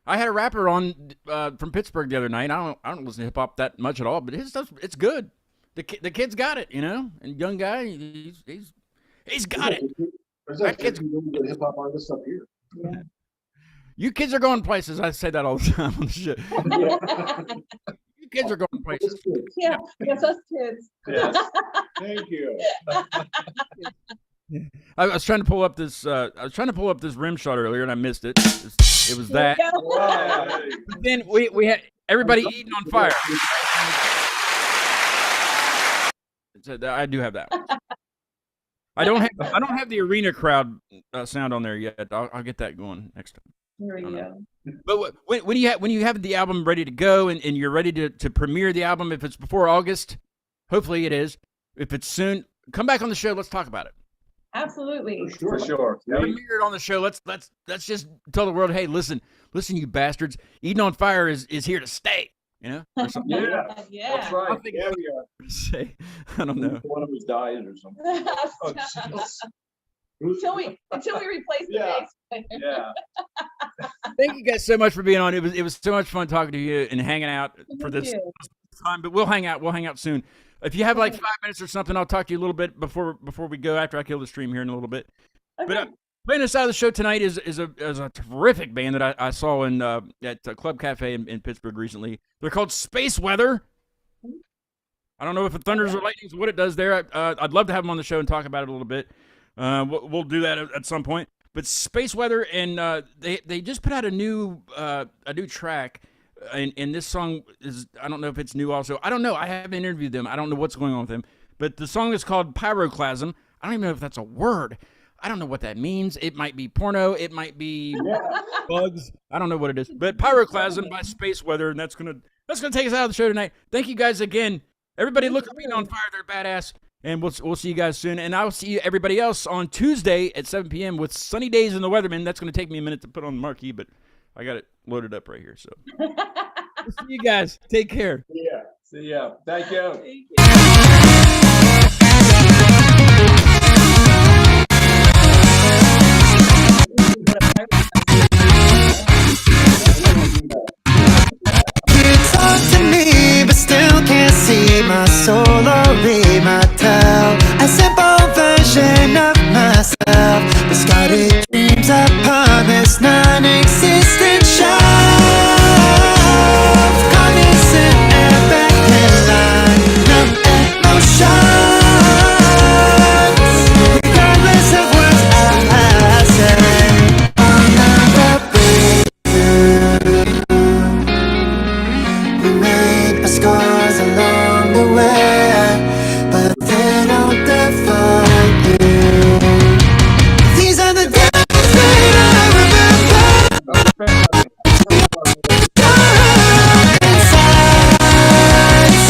I had a rapper on from Pittsburgh the other night. I don't listen to hip hop that much at all, but his stuff, it's good. The kid's got it, you know. And young guy, he's got it. There's That actually kid's- really good hip hop artists up here. You kids are going places. I say that all the time on the show. You kids are going places. Yeah, yes, us kids. Yes. Thank you. I was trying to pull up this. I was trying to pull up this rim shot earlier, and I missed it. It was that. There you go. Right. But then we had everybody eating on fire. So I do have that one. I don't have the arena crowd sound on there yet. I'll get that going next time. There we go. But when you have the album ready to go and you're ready to premiere the album, if it's before August, hopefully it is. If it's soon, come back on the show. Let's talk about it. Absolutely. For sure. Yeah. Premiere it on the show. Let's just tell the world, hey, listen, you bastards. Eating on Fire is here to stay. You know? Or something. Yeah. Yeah. That's right. I think Yeah, we are. Say, I don't know. One of us dies or something. Oh, jeez. until we replace the Yeah. bass. Yeah. Thank you guys so much for being on. It was so much fun talking to you and hanging out for Thank this you. time. But we'll hang out. We'll hang out soon. If you have like 5 minutes or something, I'll talk to you a little bit before we go. After I kill the stream here in a little bit. But Okay. playing us out of the show tonight is a terrific band that I saw in at Club Cafe in Pittsburgh recently. They're called Space Weather. I don't know if it thunders or lightnings, what it does there. I'd love to have them on the show and talk about it a little bit. We'll do that at some point. But Space Weather, and they just put out a new track, and this song is, I don't know if it's new also. I don't know. I haven't interviewed them. I don't know what's going on with them. But the song is called Pyroclasm. I don't even know if that's a word. I don't know what that means. It might be porno. It might be bugs. I don't know what it is. But Pyroclasm by Space Weather, and that's gonna take us out of the show tonight. Thank you guys again. Everybody, look at Being on Fire. They're badass. And we'll see you guys soon. And I'll see everybody else on Tuesday at 7 p.m. with Sunny Days in the Weatherman. That's going to take me a minute to put on the marquee, but I got it loaded up right here. So we'll see you guys. Take care. Yeah. See ya. Thank you. Thank you. You talk to me, but still can't see my soul or read my tell. A simple version of myself, discarded dreams upon this non-existent shelf. Cognizant and back in line, no emotions. Regardless of what I say, I'm not we made our scars along the way, but they don't define you. These are the days that I remember. Insides,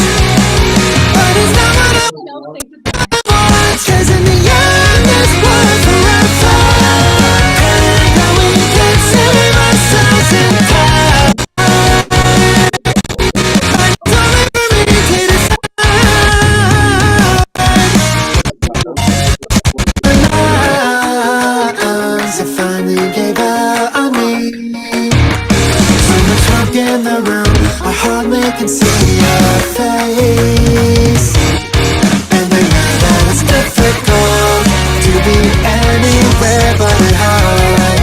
but it's not what I No, thanks for want, 'cause in the end this was forever. And now we can save ourselves in time. I finally gave out on me. So much smoke in the room, I hardly can see your face. And I know that it's difficult to be anywhere but at home.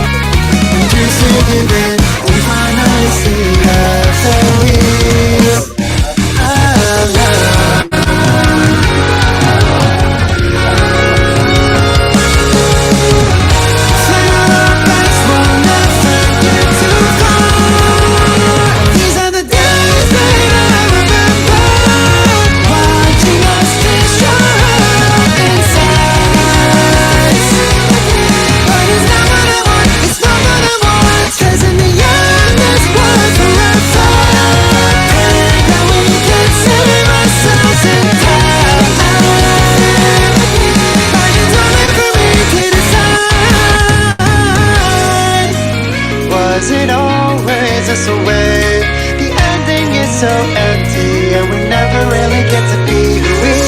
And you see it in, we finally see your face. us away. The ending is so empty, and we never really get to be who we